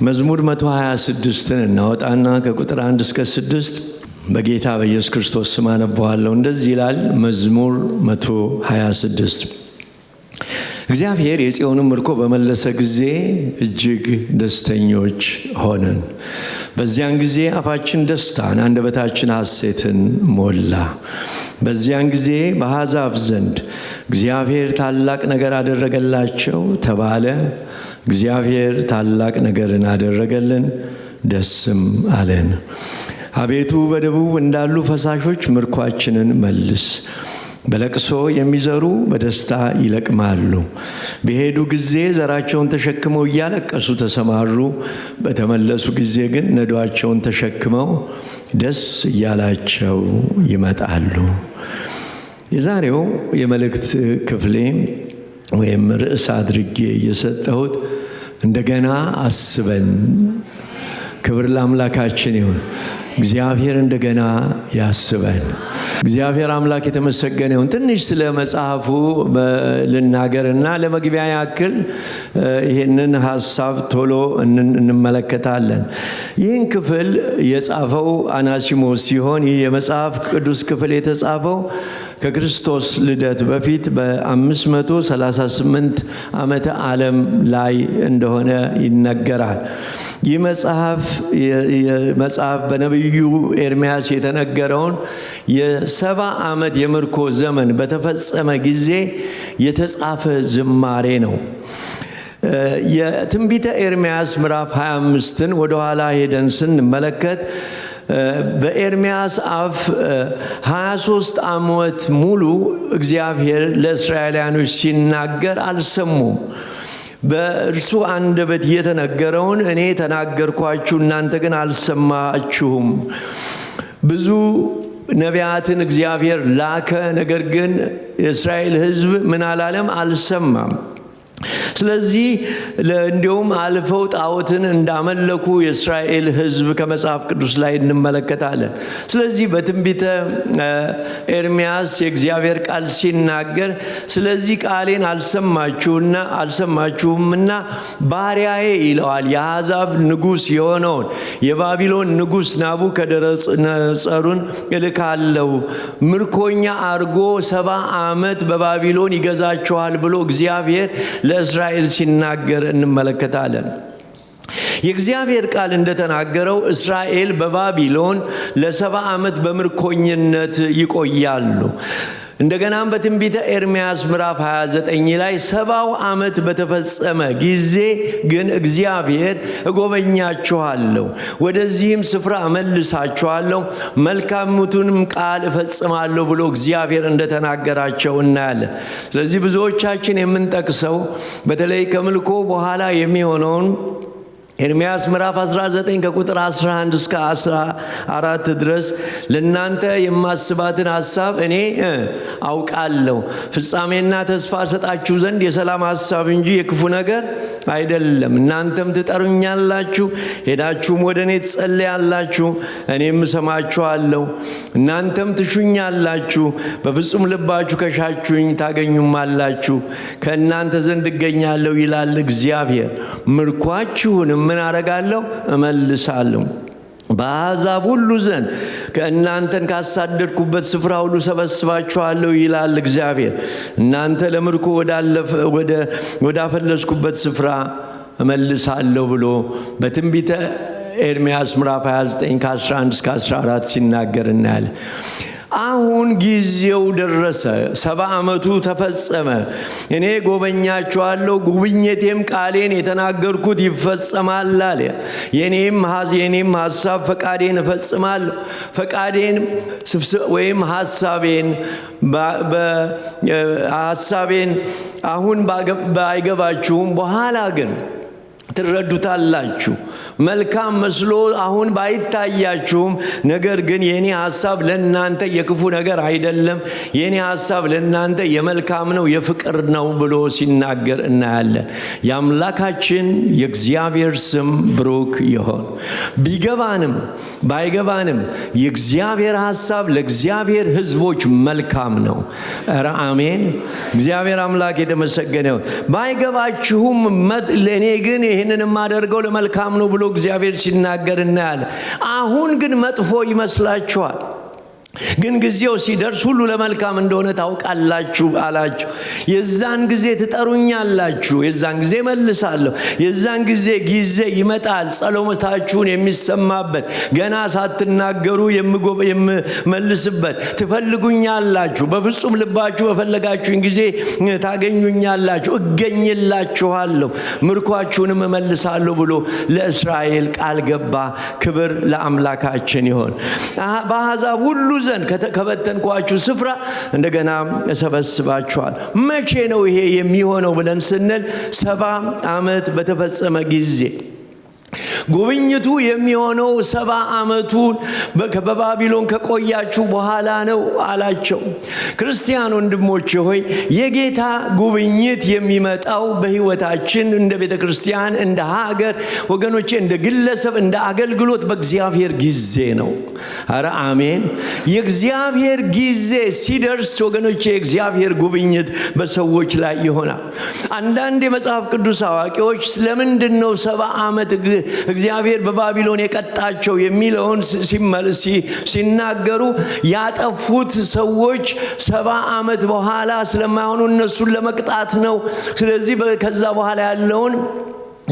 መዝሙር 126ን እናወጣና ከቁጥር 1 እስከ 6 በጌታ በኢየሱስ ክርስቶስ ስም አነበዋለሁ። እንደዚህ ይላል መዝሙር 126። እግዚአብሔር የጽዮንን ምርኮ በመለሰ ጊዜ እጅግ ደስተኞች ሆነን። በዚያን ጊዜ አፋችን ደስታን፣ አንደበታችን ሐሴትን ሞላ። በዚያን ጊዜ በአሕዛብ ዘንድ እግዚአብሔር ታላቅ ነገር አደረገላቸው ተባለ። እግዚአብሔር ታላቅ ነገርን አደረገልን፣ ደስም አለን። አቤቱ በደቡብ እንዳሉ ፈሳሾች ምርኳችንን መልስ። በለቅሶ የሚዘሩ በደስታ ይለቅማሉ። በሄዱ ጊዜ ዘራቸውን ተሸክመው እያለቀሱ ተሰማሩ። በተመለሱ ጊዜ ግን ነዶአቸውን ተሸክመው ደስ እያላቸው ይመጣሉ። የዛሬው የመልእክት ክፍሌ ወይም ርዕስ አድርጌ እየሰጠሁት እንደገና አስበን። ክብር ለአምላካችን ይሁን። እግዚአብሔር እንደገና ያስበን። እግዚአብሔር አምላክ የተመሰገነ ይሁን። ትንሽ ስለ መጽሐፉ ልናገርና ለመግቢያ ያክል ይህንን ሐሳብ ቶሎ እንመለከታለን። ይህን ክፍል የጻፈው አናሲሞስ ሲሆን ይህ የመጽሐፍ ቅዱስ ክፍል የተጻፈው ከክርስቶስ ልደት በፊት በ538 ዓመተ ዓለም ላይ እንደሆነ ይነገራል። ይህ መጽሐፍ በነቢዩ ኤርምያስ የተነገረውን የ70 ዓመት የምርኮ ዘመን በተፈጸመ ጊዜ የተጻፈ ዝማሬ ነው። የትንቢተ ኤርምያስ ምዕራፍ 25ን ወደ ኋላ ሄደን ስንመለከት በኤርምያስ አፍ 23 ዓመት ሙሉ እግዚአብሔር ለእስራኤላውያኖች ሲናገር አልሰሙም። በእርሱ አንደበት የተነገረውን እኔ ተናገርኳችሁ፣ እናንተ ግን አልሰማችሁም። ብዙ ነቢያትን እግዚአብሔር ላከ፣ ነገር ግን የእስራኤል ሕዝብ ምን አላለም? አልሰማም። ስለዚህ እንዲሁም አልፈው ጣዖትን እንዳመለኩ የእስራኤል ሕዝብ ከመጽሐፍ ቅዱስ ላይ እንመለከታለን። ስለዚህ በትንቢተ ኤርምያስ የእግዚአብሔር ቃል ሲናገር ስለዚህ ቃሌን አልሰማችሁምና ባሪያዬ ይለዋል የአሕዛብ ንጉሥ የሆነውን የባቢሎን ንጉሥ ናቡከደነፆርን እልካለሁ፣ ምርኮኛ አርጎ 70 ዓመት በባቢሎን ይገዛችኋል ብሎ እግዚአብሔር ለእስራኤል ሲናገር እንመለከታለን። የእግዚአብሔር ቃል እንደተናገረው እስራኤል በባቢሎን ለ70 ዓመት በምርኮኝነት ይቆያሉ። እንደገናም በትንቢተ ኤርምያስ ምዕራፍ 29 ላይ 70 ዓመት በተፈጸመ ጊዜ ግን እግዚአብሔር እጎበኛችኋለሁ፣ ወደዚህም ስፍራ እመልሳችኋለሁ፣ መልካሙንም ቃል እፈጽማለሁ ብሎ እግዚአብሔር እንደተናገራቸው እናያለን። ስለዚህ ብዙዎቻችን የምንጠቅሰው በተለይ ከምልኮ በኋላ የሚሆነውን ኤርምያስ ምዕራፍ 19 ከቁጥር 11 እስከ 14 ድረስ ለእናንተ የማስባትን ሐሳብ እኔ አውቃለሁ፣ ፍጻሜና ተስፋ ሰጣችሁ ዘንድ የሰላም ሐሳብ እንጂ የክፉ ነገር አይደለም። እናንተም ትጠሩኛላችሁ፣ ሄዳችሁም ወደ እኔ ትጸልያላችሁ፣ እኔም እሰማችኋለሁ። እናንተም ትሹኛላችሁ፣ በፍጹም ልባችሁ ከሻችሁኝ ታገኙማላችሁ፣ ከእናንተ ዘንድ እገኛለሁ ይላል እግዚአብሔር። ምርኳችሁንም ምን አረጋለሁ? እመልሳለሁ። በአሕዛብ ሁሉ ዘንድ ከእናንተን ካሳደድኩበት ስፍራ ሁሉ ሰበስባችኋለሁ ይላል እግዚአብሔር። እናንተ ለምርኮ ወዳፈለስኩበት ስፍራ እመልሳለሁ ብሎ በትንቢተ ኤርምያስ ምዕራፍ 29 ከ11 እስከ 14 ሲናገር እናያለን። አሁን ጊዜው ደረሰ፣ 70 ዓመቱ ተፈጸመ። እኔ ጎበኛችኋለሁ፣ ጉብኝቴም ቃሌን የተናገርኩት ይፈጸማል አለ። የኔም ሐሳብ ፈቃዴን እፈጽማለሁ። ፈቃዴን ወይም ሐሳቤን አሁን ባይገባችሁም በኋላ ግን ትረዱታላችሁ። መልካም መስሎ አሁን ባይታያችሁም፣ ነገር ግን የኔ ሐሳብ ለእናንተ የክፉ ነገር አይደለም፣ የኔ ሐሳብ ለእናንተ የመልካም ነው፣ የፍቅር ነው ብሎ ሲናገር እናያለን። የአምላካችን የእግዚአብሔር ስም ብሩክ ይሁን። ቢገባንም ባይገባንም የእግዚአብሔር ሐሳብ ለእግዚአብሔር ሕዝቦች መልካም ነው። ኧረ አሜን። እግዚአብሔር አምላክ የተመሰገነ ይሁን። ባይገባችሁም ለእኔ ግን ይህን ይህንን የማደርገው ለመልካም ነው ብሎ እግዚአብሔር ሲናገር እናያለን። አሁን ግን መጥፎ ይመስላችኋል፣ ግን ጊዜው ሲደርስ ሁሉ ለመልካም እንደሆነ ታውቃላችሁ አላቸው። የዛን ጊዜ ትጠሩኛላችሁ፣ የዛን ጊዜ መልሳለሁ። የዛን ጊዜ ይመጣል ጸሎታችሁን የሚሰማበት፣ ገና ሳትናገሩ የምመልስበት። ትፈልጉኛላችሁ፣ በፍጹም ልባችሁ በፈለጋችሁኝ ጊዜ ታገኙኛላችሁ፣ እገኝላችኋለሁ፣ ምርኳችሁንም እመልሳለሁ ብሎ ለእስራኤል ቃል ገባ። ክብር ለአምላካችን ይሁን። በአሕዛብ ሁሉ ዘንድ ከበተንኳችሁ ስፍራ እንደገና እሰበስባችኋል። መቼ ነው ይሄ የሚሆነው ብለን ስንል 70 ዓመት በተፈጸመ ጊዜ። ጉብኝቱ የሚሆነው 70 ዓመቱን በባቢሎን ከቆያችሁ በኋላ ነው አላቸው። ክርስቲያን ወንድሞቼ ሆይ የጌታ ጉብኝት የሚመጣው በሕይወታችን እንደ ቤተ ክርስቲያን፣ እንደ ሀገር ወገኖቼ፣ እንደ ግለሰብ፣ እንደ አገልግሎት በእግዚአብሔር ጊዜ ነው። አረ አሜን። የእግዚአብሔር ጊዜ ሲደርስ ወገኖቼ የእግዚአብሔር ጉብኝት በሰዎች ላይ ይሆናል። አንዳንድ የመጽሐፍ ቅዱስ አዋቂዎች ስለምንድን ነው 70 ዓመት እግዚአብሔር በባቢሎን የቀጣቸው የሚለውን ሲናገሩ ያጠፉት ሰዎች 70 ዓመት በኋላ ስለማይሆኑ እነሱን ለመቅጣት ነው። ስለዚህ ከዛ በኋላ ያለውን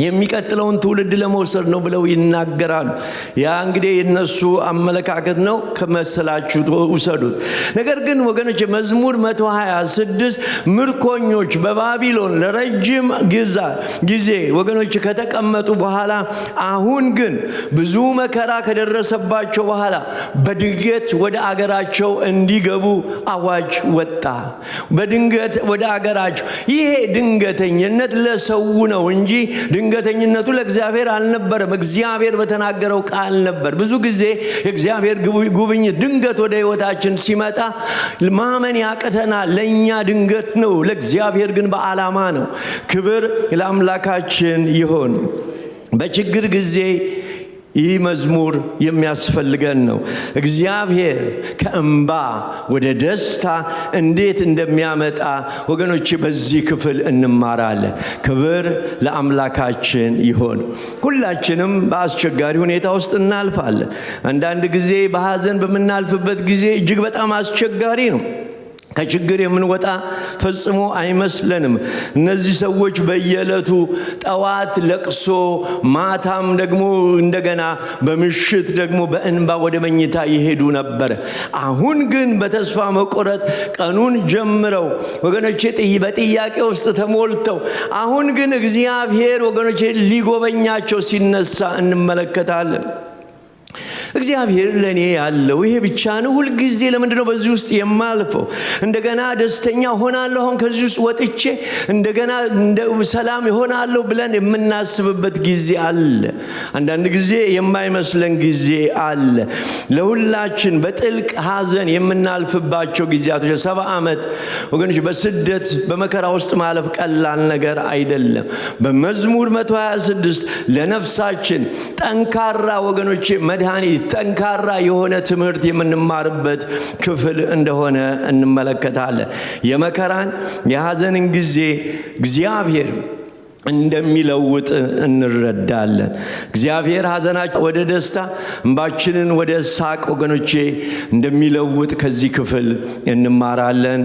የሚቀጥለውን ትውልድ ለመውሰድ ነው ብለው ይናገራሉ። ያ እንግዲህ የነሱ አመለካከት ነው፣ ከመሰላችሁ ውሰዱት። ነገር ግን ወገኖች መዝሙር 126 ምርኮኞች በባቢሎን ለረጅም ጊዜ ወገኖች ከተቀመጡ በኋላ አሁን ግን ብዙ መከራ ከደረሰባቸው በኋላ በድንገት ወደ አገራቸው እንዲገቡ አዋጅ ወጣ። በድንገት ወደ አገራቸው። ይሄ ድንገተኝነት ለሰው ነው እንጂ ድንገተኝነቱ ለእግዚአብሔር አልነበረም። እግዚአብሔር በተናገረው ቃል ነበር። ብዙ ጊዜ የእግዚአብሔር ጉብኝት ድንገት ወደ ሕይወታችን ሲመጣ ማመን ያቅተናል። ለእኛ ድንገት ነው፣ ለእግዚአብሔር ግን በዓላማ ነው። ክብር ለአምላካችን ይሁን። በችግር ጊዜ ይህ መዝሙር የሚያስፈልገን ነው። እግዚአብሔር ከእንባ ወደ ደስታ እንዴት እንደሚያመጣ ወገኖች በዚህ ክፍል እንማራለን። ክብር ለአምላካችን ይሁን። ሁላችንም በአስቸጋሪ ሁኔታ ውስጥ እናልፋለን። አንዳንድ ጊዜ በሐዘን በምናልፍበት ጊዜ እጅግ በጣም አስቸጋሪ ነው። ከችግር የምንወጣ ፈጽሞ አይመስለንም። እነዚህ ሰዎች በየዕለቱ ጠዋት ለቅሶ፣ ማታም ደግሞ እንደገና በምሽት ደግሞ በእንባ ወደ መኝታ ይሄዱ ነበር። አሁን ግን በተስፋ መቆረጥ ቀኑን ጀምረው ወገኖቼ በጥያቄ ውስጥ ተሞልተው አሁን ግን እግዚአብሔር ወገኖቼ ሊጎበኛቸው ሲነሳ እንመለከታለን። እግዚአብሔር ለኔ ያለው ይሄ ብቻ ነው? ሁልጊዜ ለምንድን ነው በዚህ ውስጥ የማልፈው? እንደገና ደስተኛ ሆናለሁ አሁን ከዚህ ውስጥ ወጥቼ እንደገና ሰላም ይሆናለሁ ብለን የምናስብበት ጊዜ አለ። አንዳንድ ጊዜ የማይመስለን ጊዜ አለ። ለሁላችን በጥልቅ ሐዘን የምናልፍባቸው ጊዜያቶች 70 ዓመት ወገኖች በስደት በመከራ ውስጥ ማለፍ ቀላል ነገር አይደለም። በመዝሙር 126 ለነፍሳችን ጠንካራ ወገኖቼ መድኃኒት፣ ጠንካራ የሆነ ትምህርት የምንማርበት ክፍል እንደሆነ እንመለከታለን። የመከራን የሐዘንን ጊዜ እግዚአብሔር እንደሚለውጥ እንረዳለን። እግዚአብሔር ሐዘናችን ወደ ደስታ፣ እንባችንን ወደ ሳቅ ወገኖቼ እንደሚለውጥ ከዚህ ክፍል እንማራለን።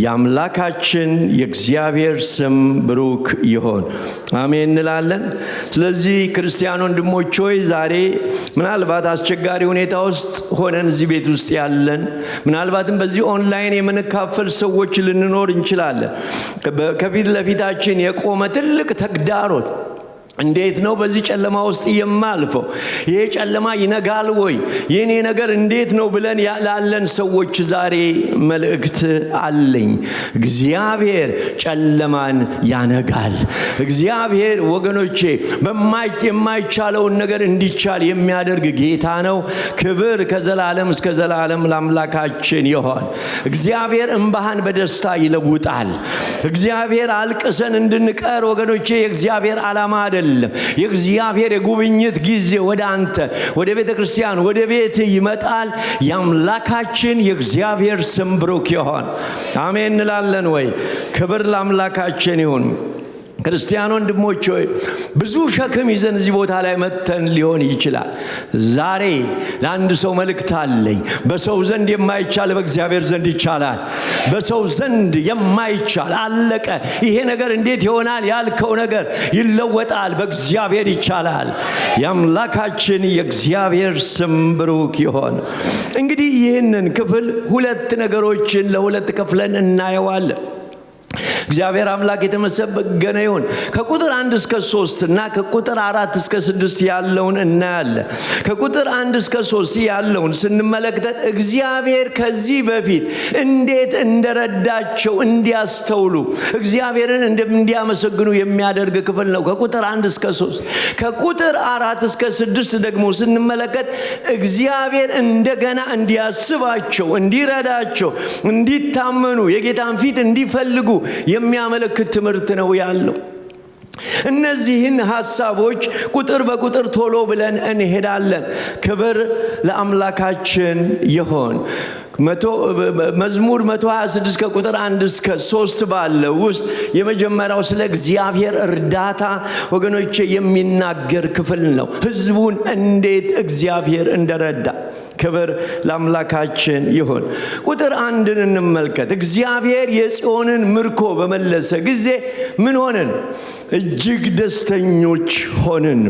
የአምላካችን የእግዚአብሔር ስም ብሩክ ይሁን። አሜን እንላለን። ስለዚህ ክርስቲያን ወንድሞች ሆይ ዛሬ ምናልባት አስቸጋሪ ሁኔታ ውስጥ ሆነን እዚህ ቤት ውስጥ ያለን፣ ምናልባትም በዚህ ኦንላይን የምንካፈል ሰዎች ልንኖር እንችላለን። ከፊት ለፊታችን የቆመ ትልቅ ተግዳሮት እንዴት ነው በዚህ ጨለማ ውስጥ የማልፈው? ይሄ ጨለማ ይነጋል ወይ? የኔ ነገር እንዴት ነው ብለን ያላለን ሰዎች ዛሬ መልእክት አለኝ። እግዚአብሔር ጨለማን ያነጋል። እግዚአብሔር ወገኖቼ የማይቻለውን ነገር እንዲቻል የሚያደርግ ጌታ ነው። ክብር ከዘላለም እስከ ዘላለም ለአምላካችን ይሁን። እግዚአብሔር እንባህን በደስታ ይለውጣል። እግዚአብሔር አልቅሰን እንድንቀር ወገኖቼ የእግዚአብሔር ዓላማ አይደለም። የእግዚአብሔር የጉብኝት ጊዜ ወደ አንተ፣ ወደ ቤተ ክርስቲያን፣ ወደ ቤት ይመጣል። የአምላካችን የእግዚአብሔር ስም ብሩክ ይሁን። አሜን እንላለን ወይ? ክብር ለአምላካችን ይሁን። ክርስቲያን ወንድሞች ሆይ ብዙ ሸክም ይዘን እዚህ ቦታ ላይ መተን ሊሆን ይችላል። ዛሬ ለአንድ ሰው መልእክት አለኝ። በሰው ዘንድ የማይቻል በእግዚአብሔር ዘንድ ይቻላል። በሰው ዘንድ የማይቻል አለቀ። ይሄ ነገር እንዴት ይሆናል ያልከው ነገር ይለወጣል፣ በእግዚአብሔር ይቻላል። የአምላካችን የእግዚአብሔር ስም ብሩክ ይሆን። እንግዲህ ይህንን ክፍል ሁለት ነገሮችን ለሁለት ከፍለን እናየዋለን። እግዚአብሔር አምላክ የተመሰገነ ይሁን። ከቁጥር 1 እስከ 3 እና ከቁጥር 4 እስከ 6 ያለውን እናያለን። ከቁጥር 1 እስከ 3 ያለውን ስንመለከት እግዚአብሔር ከዚህ በፊት እንዴት እንደረዳቸው እንዲያስተውሉ እግዚአብሔርን እንዲያመሰግኑ የሚያደርግ ክፍል ነው። ከቁጥር 1 እስከ 3 ከቁጥር 4 እስከ 6 ደግሞ ስንመለከት እግዚአብሔር እንደገና እንዲያስባቸው፣ እንዲረዳቸው፣ እንዲታመኑ፣ የጌታን ፊት እንዲፈልጉ የሚያመለክት ትምህርት ነው ያለው። እነዚህን ሐሳቦች ቁጥር በቁጥር ቶሎ ብለን እንሄዳለን። ክብር ለአምላካችን ይሁን። መዝሙር 126 ከቁጥር 1 እስከ 3 ባለው ውስጥ የመጀመሪያው ስለ እግዚአብሔር እርዳታ ወገኖቼ የሚናገር ክፍል ነው። ሕዝቡን እንዴት እግዚአብሔር እንደረዳ ክብር ለአምላካችን ይሁን። ቁጥር 1 እንመልከት። እግዚአብሔር የጽዮንን ምርኮ በመለሰ ጊዜ ምን ሆንን? እጅግ ደስተኞች ሆንን።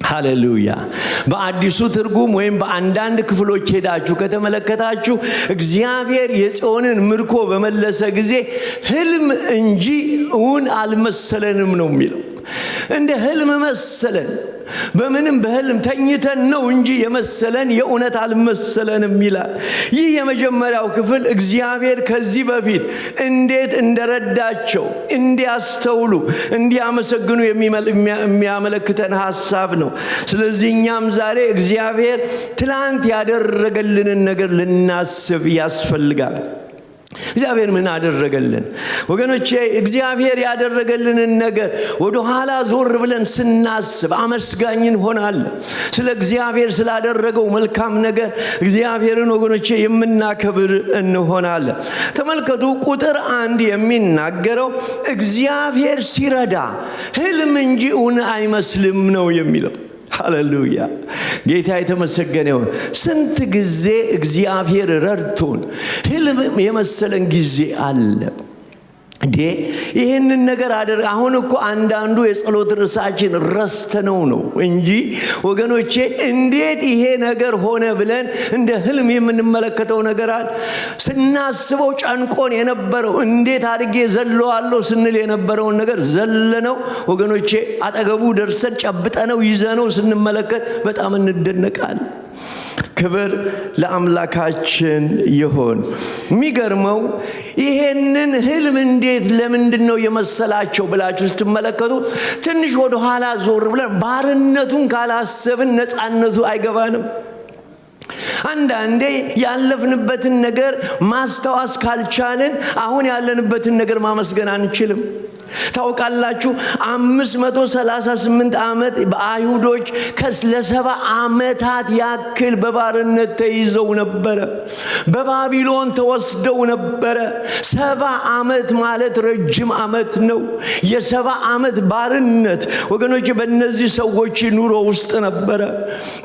ሃሌሉያ። በአዲሱ ትርጉም ወይም በአንዳንድ ክፍሎች ሄዳችሁ ከተመለከታችሁ እግዚአብሔር የጽዮንን ምርኮ በመለሰ ጊዜ ህልም እንጂ እውን አልመሰለንም ነው የሚለው። እንደ ህልም መሰለን። በምንም በህልም ተኝተን ነው እንጂ የመሰለን የእውነት አልመሰለንም ይላል። ይህ የመጀመሪያው ክፍል እግዚአብሔር ከዚህ በፊት እንዴት እንደረዳቸው እንዲያስተውሉ፣ እንዲያመሰግኑ የሚያመለክተን ሐሳብ ነው። ስለዚህ እኛም ዛሬ እግዚአብሔር ትላንት ያደረገልንን ነገር ልናስብ ያስፈልጋል። እግዚአብሔር ምን አደረገልን? ወገኖቼ እግዚአብሔር ያደረገልንን ነገር ወደ ኋላ ዞር ብለን ስናስብ አመስጋኝ እንሆናለን። ስለ እግዚአብሔር ስላደረገው መልካም ነገር እግዚአብሔርን ወገኖቼ የምናከብር እንሆናለን። ተመልከቱ፣ ቁጥር 1 የሚናገረው እግዚአብሔር ሲረዳ ህልም እንጂ እውን አይመስልም ነው የሚለው። ሃሌሉያ። ጌታ የተመሰገነ ይሁን። ስንት ጊዜ እግዚአብሔር ረድቶን ህልም የመሰለን ጊዜ አለ። ይህንን ነገር አሁን እኮ አንዳንዱ የጸሎት ርዕሳችን ረስተነው ነው እንጂ ወገኖቼ እንዴት ይሄ ነገር ሆነ ብለን እንደ ህልም የምንመለከተው ነገር አለ። ስናስበው ጨንቆን የነበረው እንዴት አድርጌ ዘለዋለሁ ስንል የነበረውን ነገር ዘለነው ወገኖቼ አጠገቡ ደርሰን ጨብጠነው ይዘነው ስንመለከት በጣም እንደነቃለን። ክብር ለአምላካችን ይሁን። የሚገርመው ይሄንን ህልም እንዴት ለምንድነው የመሰላቸው ብላችሁ ስትመለከቱ ትንሽ ወደ ኋላ ዞር ብለን ባርነቱን ካላሰብን ነፃነቱ አይገባንም። አንዳንዴ ያለፍንበትን ነገር ማስተዋስ ካልቻልን አሁን ያለንበትን ነገር ማመስገን አንችልም። ታውቃላችሁ 538 ዓመት በአይሁዶች ለ70 ዓመታት ያክል በባርነት ተይዘው ነበረ። በባቢሎን ተወስደው ነበረ። 70 ዓመት ማለት ረጅም ዓመት ነው። የ70 ዓመት ባርነት ወገኖች በእነዚህ ሰዎች ኑሮ ውስጥ ነበረ።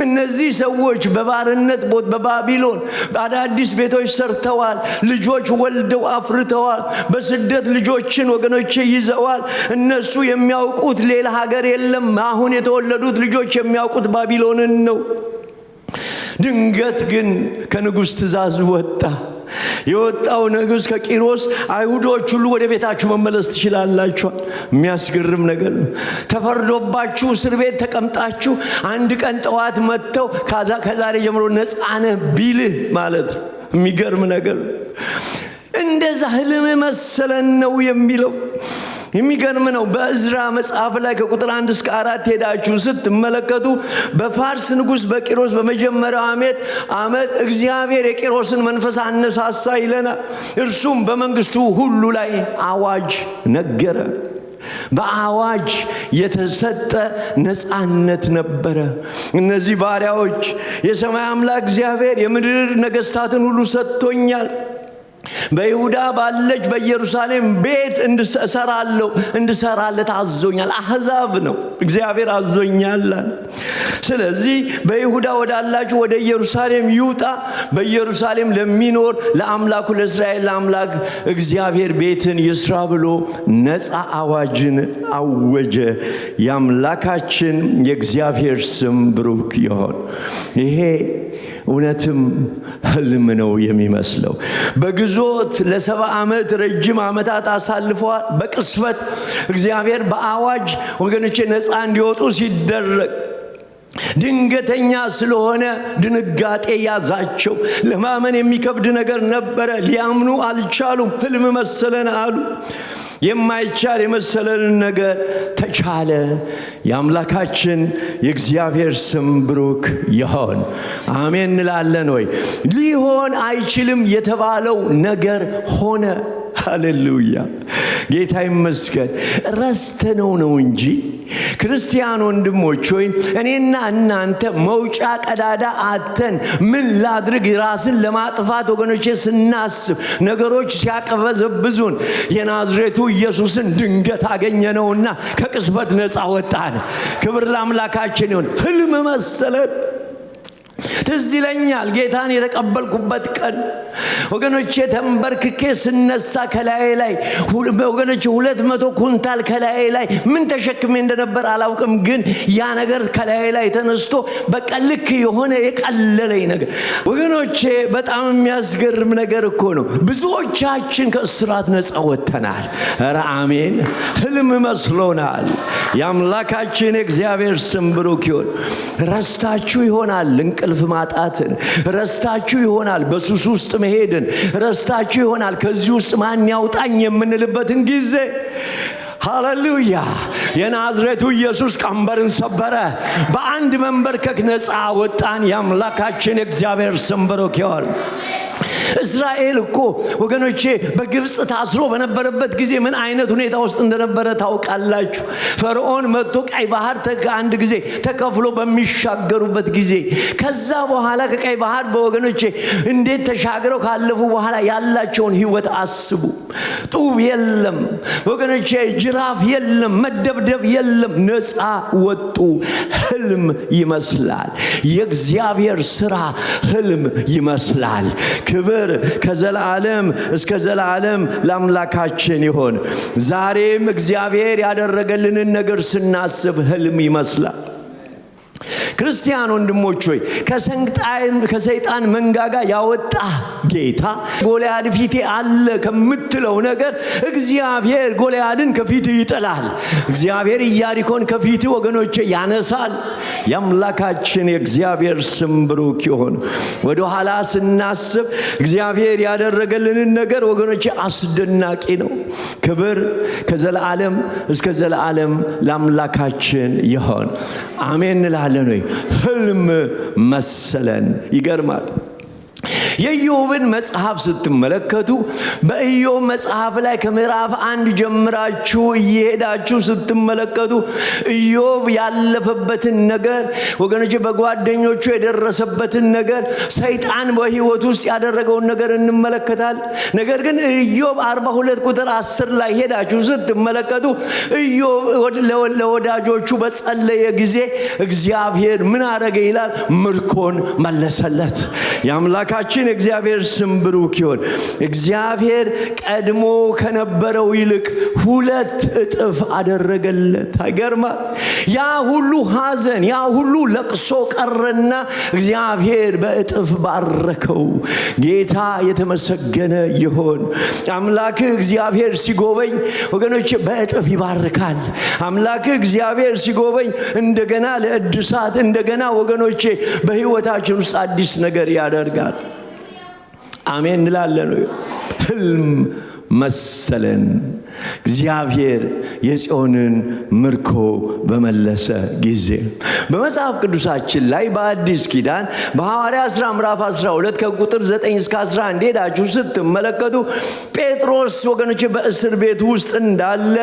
እነዚህ ሰዎች በባርነት በባቢሎን አዳዲስ ቤቶች ሰርተዋል። ልጆች ወልደው አፍርተዋል። በስደት ልጆችን ወገኖች ይዘው እነሱ የሚያውቁት ሌላ ሀገር የለም። አሁን የተወለዱት ልጆች የሚያውቁት ባቢሎንን ነው። ድንገት ግን ከንጉሥ ትእዛዝ ወጣ። የወጣው ንጉሥ ከቂሮስ አይሁዶች ሁሉ ወደ ቤታችሁ መመለስ ትችላላችሁ። የሚያስገርም ነገር ነው። ተፈርዶባችሁ እስር ቤት ተቀምጣችሁ አንድ ቀን ጠዋት መጥተው ከዛሬ ጀምሮ ነፃ ነህ ቢልህ ማለት ነው። የሚገርም ነገር ነው። እንደዛ ህልም መሰለን ነው የሚለው። የሚገርም ነው። በእዝራ መጽሐፍ ላይ ከቁጥር 1 እስከ 4 ሄዳችሁ ስትመለከቱ በፋርስ ንጉሥ በቂሮስ በመጀመሪያው ዓመት እግዚአብሔር የቂሮስን መንፈስ አነሳሳ ይለናል። እርሱም በመንግስቱ ሁሉ ላይ አዋጅ ነገረ። በአዋጅ የተሰጠ ነፃነት ነበረ። እነዚህ ባሪያዎች የሰማይ አምላክ እግዚአብሔር የምድር ነገስታትን ሁሉ ሰጥቶኛል፣ በይሁዳ ባለች በኢየሩሳሌም ቤት እንድሰራለት አዞኛል። አሕዛብ ነው እግዚአብሔር አዞኛል። ስለዚህ በይሁዳ ወዳላችሁ ወደ ኢየሩሳሌም ይውጣ፣ በኢየሩሳሌም ለሚኖር ለአምላኩ ለእስራኤል አምላክ እግዚአብሔር ቤትን ይስራ ብሎ ነፃ አዋጅን አወጀ። የአምላካችን የእግዚአብሔር ስም ብሩክ ይሁን። ይሄ እውነትም ህልም ነው የሚመስለው። በግዞት ለ70 ዓመት ረጅም ዓመታት አሳልፈዋል። በቅስፈት እግዚአብሔር በአዋጅ ወገኖቼ ነፃ እንዲወጡ ሲደረግ ድንገተኛ ስለሆነ ድንጋጤ ያዛቸው። ለማመን የሚከብድ ነገር ነበረ። ሊያምኑ አልቻሉም። ህልም መሰለን አሉ። የማይቻል የመሰለንን ነገር ተቻለ። የአምላካችን የእግዚአብሔር ስም ብሩክ ይሁን። አሜን እንላለን ወይ? ሊሆን አይችልም የተባለው ነገር ሆነ። ሃሌሉያ! ጌታ ይመስገን። ረስተነው ነው እንጂ ክርስቲያን ወንድሞች ሆይ እኔና እናንተ መውጫ ቀዳዳ አተን ምን ላድርግ ራስን ለማጥፋት ወገኖቼ ስናስብ ነገሮች ሲያቀበዘብዙን የናዝሬቱ ኢየሱስን ድንገት አገኘነውና ከቅስፈት ነፃ ወጣን። ክብር ለአምላካችን ይሁን። ህልም መሰለን። ትዝ ይለኛል ጌታን የተቀበልኩበት ቀን ወገኖቼ ተንበርክኬ ስነሳ ከላይ ላይ ወገኖቼ 200 ኩንታል ከላይ ላይ ምን ተሸክሜ እንደነበር አላውቅም፣ ግን ያ ነገር ከላይ ላይ ተነስቶ በቃ ልክ የሆነ የቀለለኝ ነገር ወገኖቼ፣ በጣም የሚያስገርም ነገር እኮ ነው። ብዙዎቻችን ከእስራት ነፃ ወጥተናል። ኧረ አሜን! ህልም መስሎናል። የአምላካችን የእግዚአብሔር ስም ብሩክ ይሁን። ረስታችሁ ይሆናል እንቅልፍ ማጣትን፣ ረስታችሁ ይሆናል በሱስ ውስጥ መሄድን፣ ረስታችሁ ይሆናል ከዚህ ውስጥ ማን ያውጣኝ የምንልበትን ጊዜ። ሃሌሉያ! የናዝሬቱ ኢየሱስ ቀንበርን ሰበረ። በአንድ መንበርከክ ነፃ ወጣን። የአምላካችን የእግዚአብሔር ስም ብሩክ ይሁን። እስራኤል እኮ ወገኖቼ በግብጽ ታስሮ በነበረበት ጊዜ ምን አይነት ሁኔታ ውስጥ እንደነበረ ታውቃላችሁ? ፈርዖን መጥቶ ቀይ ባህር አንድ ጊዜ ተከፍሎ በሚሻገሩበት ጊዜ ከዛ በኋላ ከቀይ ባህር በወገኖቼ እንዴት ተሻግረው ካለፉ በኋላ ያላቸውን ህይወት አስቡ። ጡብ የለም ወገኖቼ፣ ጅራፍ የለም፣ መደብደብ የለም፣ ነፃ ወጡ። ህልም ይመስላል። የእግዚአብሔር ስራ ህልም ይመስላል። ክብር ከዘላለም እስከ ዘላለም ለአምላካችን ይሁን። ዛሬም እግዚአብሔር ያደረገልንን ነገር ስናስብ ህልም ይመስላል። ክርስቲያን ወንድሞች ሆይ ከሰይጣን መንጋጋ ያወጣ ጌታ ጎልያድ ፊቴ አለ ከምትለው ነገር እግዚአብሔር ጎልያድን ከፊት ይጥላል። እግዚአብሔር ኢያሪኮን ከፊት ወገኖቼ ያነሳል። የአምላካችን የእግዚአብሔር ስም ብሩክ ይሁን። ወደ ኋላ ስናስብ እግዚአብሔር ያደረገልንን ነገር ወገኖቼ አስደናቂ ነው። ክብር ከዘላለም እስከ ዘላለም ለአምላካችን ይሁን። አሜን እንላለን ወይ? ህልም መሰለን። ይገርማል። የኢዮብን መጽሐፍ ስትመለከቱ በኢዮብ መጽሐፍ ላይ ከምዕራፍ 1 ጀምራችሁ እየሄዳችሁ ስትመለከቱ ኢዮብ ያለፈበትን ነገር ወገኖቼ፣ በጓደኞቹ የደረሰበትን ነገር፣ ሰይጣን በህይወቱ ውስጥ ያደረገውን ነገር እንመለከታለን። ነገር ግን ኢዮብ 42 ቁጥር 10 ላይ ሄዳችሁ ስትመለከቱ ኢዮብ ለወዳጆቹ በጸለየ ጊዜ እግዚአብሔር ምን አደረገ ይላል? ምርኮን መለሰለት። የአምላካችን እግዚአብሔር ስም ብሩክ ይሁን። እግዚአብሔር ቀድሞ ከነበረው ይልቅ 2 እጥፍ አደረገለት። አይገርማ? ያ ሁሉ ሐዘን፣ ያ ሁሉ ለቅሶ ቀረና እግዚአብሔር በእጥፍ ባረከው። ጌታ የተመሰገነ ይሁን። አምላክ እግዚአብሔር ሲጎበኝ ወገኖቼ በእጥፍ ይባርካል። አምላክ እግዚአብሔር ሲጎበኝ እንደገና ለእድሳት እንደገና ወገኖቼ በህይወታችን ውስጥ አዲስ ነገር ያደርጋል። አሜን እንላለን። ህልም መሰለን። እግዚአብሔር የጽዮንን ምርኮ በመለሰ ጊዜ። በመጽሐፍ ቅዱሳችን ላይ በአዲስ ኪዳን በሐዋርያት ሥራ ምዕራፍ 12 ከቁጥር 9 እስከ 11 ሄዳችሁ ስትመለከቱ ጴጥሮስ ወገኖቼ በእስር ቤት ውስጥ እንዳለ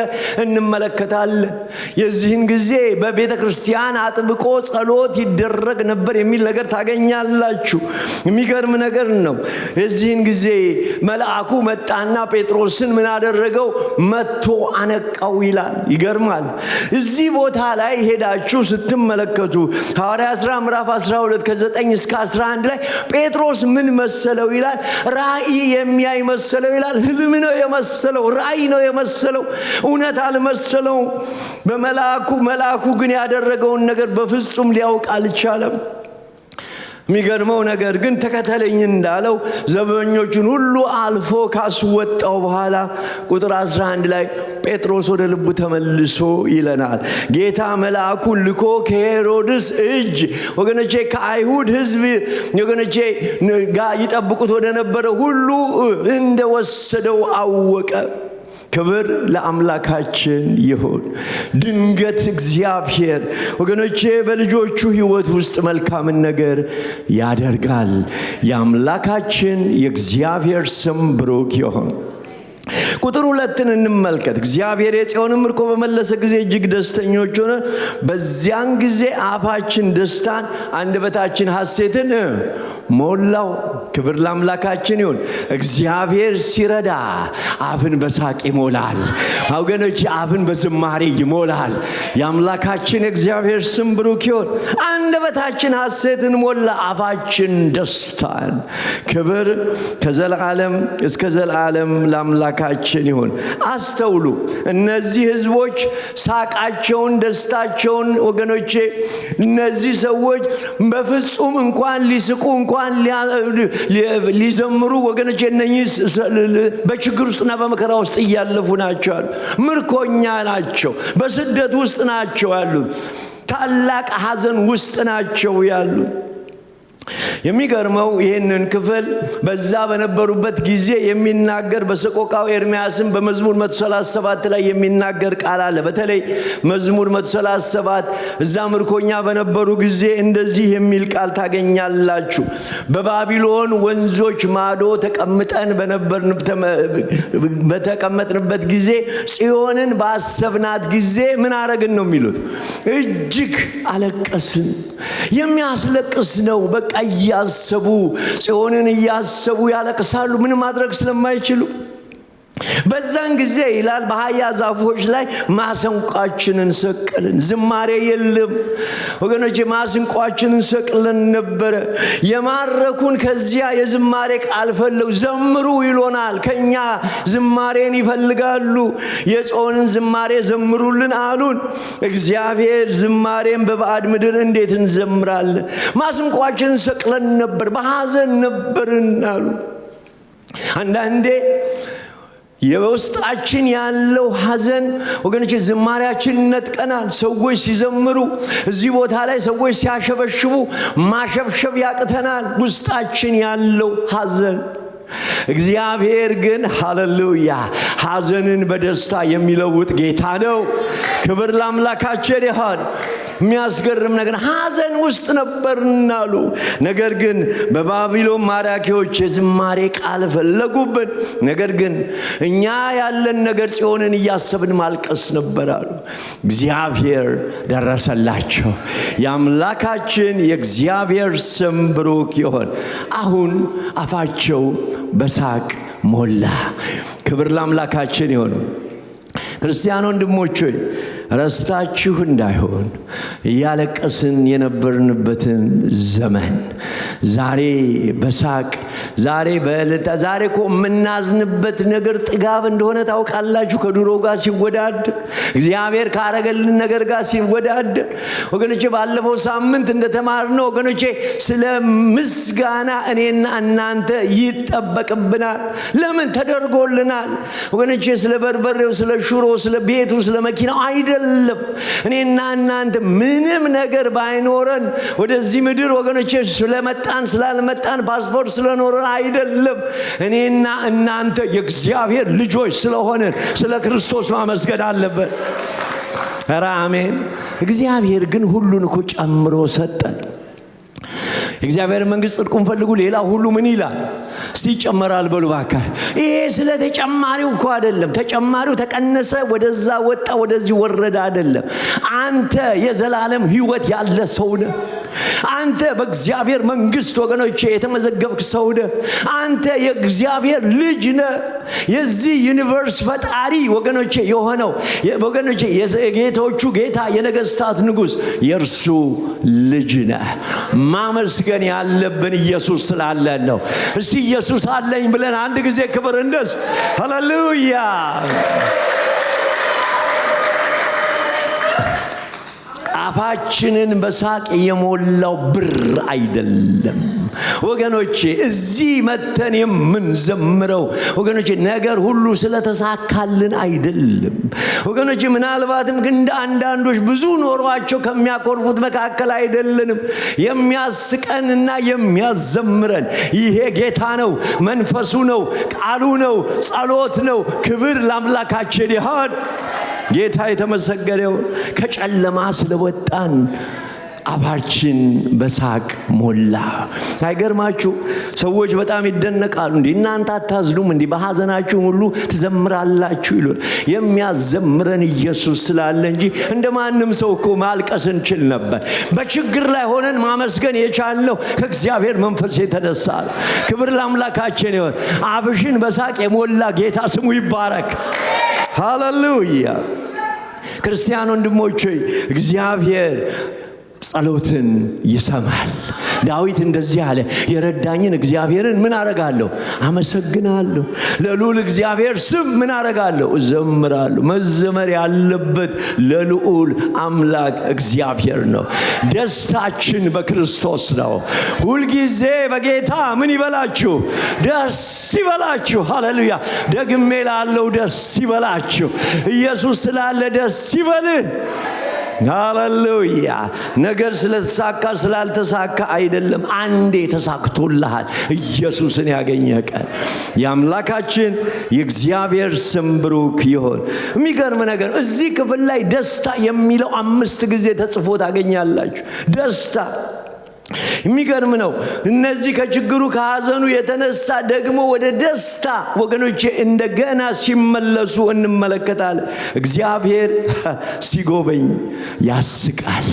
እንመለከታለን። የዚህን ጊዜ በቤተ ክርስቲያን አጥብቆ ጸሎት ይደረግ ነበር የሚል ነገር ታገኛላችሁ። የሚገርም ነገር ነው። የዚህን ጊዜ መልአኩ መጣና ጴጥሮስን ምን አደረገው? መጥቶ አነቃው ይላል። ይገርማል። እዚህ ቦታ ላይ ሄዳችሁ ስትመለከቱ ሐዋርያት ሥራ ምዕራፍ 12 ከ9 እስከ 11 ላይ ጴጥሮስ ምን መሰለው ይላል? ራእይ የሚያይ መሰለው ይላል። ህልም ነው የመሰለው፣ ራእይ ነው የመሰለው፣ እውነት አልመሰለው። መልአኩ ግን ያደረገውን ነገር በፍጹም ሊያውቅ አልቻለም። የሚገርመው ነገር ግን ተከተለኝ እንዳለው ዘበኞቹን ሁሉ አልፎ ካስወጣው በኋላ ቁጥር 11 ላይ ጴጥሮስ ወደ ልቡ ተመልሶ ይለናል። ጌታ መልአኩን ልኮ ከሄሮድስ እጅ ወገኖቼ ከአይሁድ ሕዝብ ወገኖቼ ጋር ይጠብቁት ወደ ነበረ ሁሉ እንደወሰደው አወቀ። ክብር ለአምላካችን ይሁን። ድንገት እግዚአብሔር ወገኖቼ በልጆቹ ሕይወት ውስጥ መልካምን ነገር ያደርጋል። የአምላካችን የእግዚአብሔር ስም ብሩክ ይሁን። ቁጥር 2 እንመልከት። እግዚአብሔር የጽዮንን ምርኮ በመለሰ ጊዜ እጅግ ደስተኞች ሆነን በዚያን ጊዜ አፋችን ደስታን አንደበታችን ሐሴትን ሞላው። ክብር ለአምላካችን ይሁን። እግዚአብሔር ሲረዳ አፍን በሳቅ ይሞላል። ወገኖች አፍን በዝማሬ ይሞላል። የአምላካችን እግዚአብሔር ስም ብሩክ ይሁን። አንደበታችን ሐሴትን ሞላ፣ አፋችን ደስታን። ክብር ከዘላለም እስከ ዘላለም ለአምላካችን ይሁን። አስተውሉ። እነዚህ ህዝቦች ሳቃቸውን ደስታቸውን ወገኖቼ እነዚህ ሰዎች በፍጹም እንኳን ሊስቁ እንኳን ሊዘምሩ ወገኖቼ እነኚህ በችግር ውስጥና በመከራ ውስጥ እያለፉ ናቸው። ምርኮኛ ናቸው። በስደት ውስጥ ናቸው ያሉት። ታላቅ ሐዘን ውስጥ ናቸው ያሉት። የሚገርመው ይህንን ክፍል በዛ በነበሩበት ጊዜ የሚናገር በሰቆቃው ኤርምያስም በመዝሙር 137 ላይ የሚናገር ቃል አለ። በተለይ መዝሙር 137 እዛ ምርኮኛ በነበሩ ጊዜ እንደዚህ የሚል ቃል ታገኛላችሁ። በባቢሎን ወንዞች ማዶ በተቀመጥንበት ጊዜ ጽዮንን ባሰብናት ጊዜ ምን አረግን ነው የሚሉት? እጅግ አለቀስን። የሚያስለቅስ ነው። በቃ እያሰቡ ጽዮንን እያሰቡ ያለቅሳሉ፣ ምን ማድረግ ስለማይችሉ። በዛን ጊዜ ይላል በሃያ ዛፎች ላይ ማሰንቋችንን ሰቅልን። ዝማሬ የለም ወገኖች፣ ማሰንቋችንን ሰቅልን ነበረ። የማረኩን ከዚያ የዝማሬ ቃል ፈለጉ። ዘምሩ ይሎናል። ከኛ ዝማሬን ይፈልጋሉ። የጽዮንን ዝማሬ ዘምሩልን አሉን። እግዚአብሔር ዝማሬን በባዕድ ምድር እንዴት እንዘምራለን? ማሰንቋችንን ሰቅለን ነበር፣ በሐዘን ነበርን አሉ። አንዳንዴ የውስጣችን ያለው ሐዘን ወገኖች ዝማሬያችን ነጥቀናል። ሰዎች ሲዘምሩ እዚህ ቦታ ላይ ሰዎች ሲያሸበሽቡ ማሸብሸብ ያቅተናል። ውስጣችን ያለው ሐዘን። እግዚአብሔር ግን ሃሌሉያ ሐዘንን በደስታ የሚለውጥ ጌታ ነው። ክብር ለአምላካችን ይሁን። የሚያስገርም ነገር ሐዘን ውስጥ ነበርን አሉ። ነገር ግን በባቢሎን ማራኪዎች የዝማሬ ቃል ፈለጉብን። ነገር ግን እኛ ያለን ነገር ጽዮንን እያሰብን ማልቀስ ነበር አሉ። እግዚአብሔር ደረሰላቸው። የአምላካችን የእግዚአብሔር ስም ብሩክ ይሁን። አሁን አፋቸው በሳቅ ሞላ። ክብር ለአምላካችን ይሁን። ክርስቲያን ወንድሞች ሆይ ረስታችሁ እንዳይሆን እያለቀስን የነበርንበትን ዘመን ዛሬ በሳቅ ዛሬ በእልልታ ዛሬ እኮ የምናዝንበት ነገር ጥጋብ እንደሆነ ታውቃላችሁ። ከድሮ ጋር ሲወዳደር እግዚአብሔር ካረገልን ነገር ጋር ሲወዳደር ወገኖቼ፣ ባለፈው ሳምንት እንደተማርነው ወገኖቼ ስለ ምስጋና እኔና እናንተ ይጠበቅብናል። ለምን ተደርጎልናል ወገኖቼ። ስለ በርበሬው፣ ስለ ሽሮ፣ ስለ ቤቱ፣ ስለ መኪናው አይደለም። እኔና እናንተ ምንም ነገር ባይኖረን ወደዚህ ምድር ወገኖቼ ስለመጣን ስላልመጣን ፓስፖርት ስለኖረን አይደለም። እኔና እናንተ የእግዚአብሔር ልጆች ስለሆንን ስለ ክርስቶስ ማመስገን አለበት። ኧረ አሜን። እግዚአብሔር ግን ሁሉን እኮ ጨምሮ ሰጠን። የእግዚአብሔር መንግሥት ጽድቁን ፈልጉ፣ ሌላ ሁሉ ምን ይላል? ይጨመራል በሉ ባካ። ይሄ ስለ ተጨማሪው እኮ አይደለም። ተጨማሪው ተቀነሰ፣ ወደዛ ወጣ፣ ወደዚህ ወረደ አይደለም። አንተ የዘላለም ሕይወት ያለ ሰው ነህ። አንተ በእግዚአብሔር መንግሥት ወገኖቼ የተመዘገብክ ሰው ነህ። አንተ የእግዚአብሔር ልጅ ነህ። የዚህ ዩኒቨርስ ፈጣሪ ወገኖቼ የሆነው ወገኖቼ የጌቶቹ ጌታ የነገስታት ንጉሥ የእርሱ ልጅ ነህ። ማመስገን ያለብን ኢየሱስ ስላለን ነው። እስቲ ኢየሱስ አለኝ ብለን አንድ ጊዜ ክብር እንስጥ። ሃሌሉያ። አፋችንን በሳቅ የሞላው ብር አይደለም ወገኖቼ። እዚህ መተን የምንዘምረው ወገኖቼ ነገር ሁሉ ስለተሳካልን አይደለም ወገኖቼ። ምናልባትም እንደ አንዳንዶች ብዙ ኖሯቸው ከሚያኮርፉት መካከል አይደለንም። የሚያስቀንና የሚያዘምረን ይሄ ጌታ ነው፣ መንፈሱ ነው፣ ቃሉ ነው፣ ጸሎት ነው። ክብር ለአምላካችን ይሁን። ጌታ የተመሰገነው። ከጨለማ ስለወጣን አፋችን በሳቅ ሞላ። አይገርማችሁ? ሰዎች በጣም ይደነቃሉ። እንዲህ እናንተ አታዝኑም? እንዲህ በሐዘናችሁ ሁሉ ትዘምራላችሁ ይሉን። የሚያዘምረን ኢየሱስ ስላለ እንጂ እንደማንም ሰው እኮ ማልቀስ እንችል ነበር። በችግር ላይ ሆነን ማመስገን የቻልነው ከእግዚአብሔር መንፈስ የተነሳ ነው። ክብር ለአምላካችን ይሁን። አፍሽን በሳቅ የሞላ ጌታ ስሙ ይባረክ። ሃሌሉያ። ክርስቲያን ወንድሞቼ እግዚአብሔር ጸሎትን ይሰማል። ዳዊት እንደዚህ አለ፣ የረዳኝን እግዚአብሔርን ምን አረጋለሁ? አመሰግናለሁ። ለልዑል እግዚአብሔር ስም ምን አረጋለሁ? እዘምራለሁ። መዘመር ያለበት ለልዑል አምላክ እግዚአብሔር ነው። ደስታችን በክርስቶስ ነው። ሁልጊዜ በጌታ ምን ይበላችሁ? ደስ ይበላችሁ። ሃሌሉያ። ደግሜ ላለው ደስ ይበላችሁ። ኢየሱስ ስላለ ደስ ይበልህ። ሃሌሉያ። ነገር ስለተሳካ ስላልተሳካ አይደለም። አንዴ ተሳክቶልሃል። ኢየሱስን ያገኘ ቀን የአምላካችን የእግዚአብሔር ስም ብሩክ ይሁን። የሚገርም ነገር እዚህ ክፍል ላይ ደስታ የሚለው 5 ጊዜ ተጽፎ ታገኛላችሁ። ደስታ የሚገርም ነው። እነዚህ ከችግሩ ከሐዘኑ የተነሳ ደግሞ ወደ ደስታ ወገኖቼ እንደገና ሲመለሱ እንመለከታለን። እግዚአብሔር ሲጎበኝ ያስቃል፣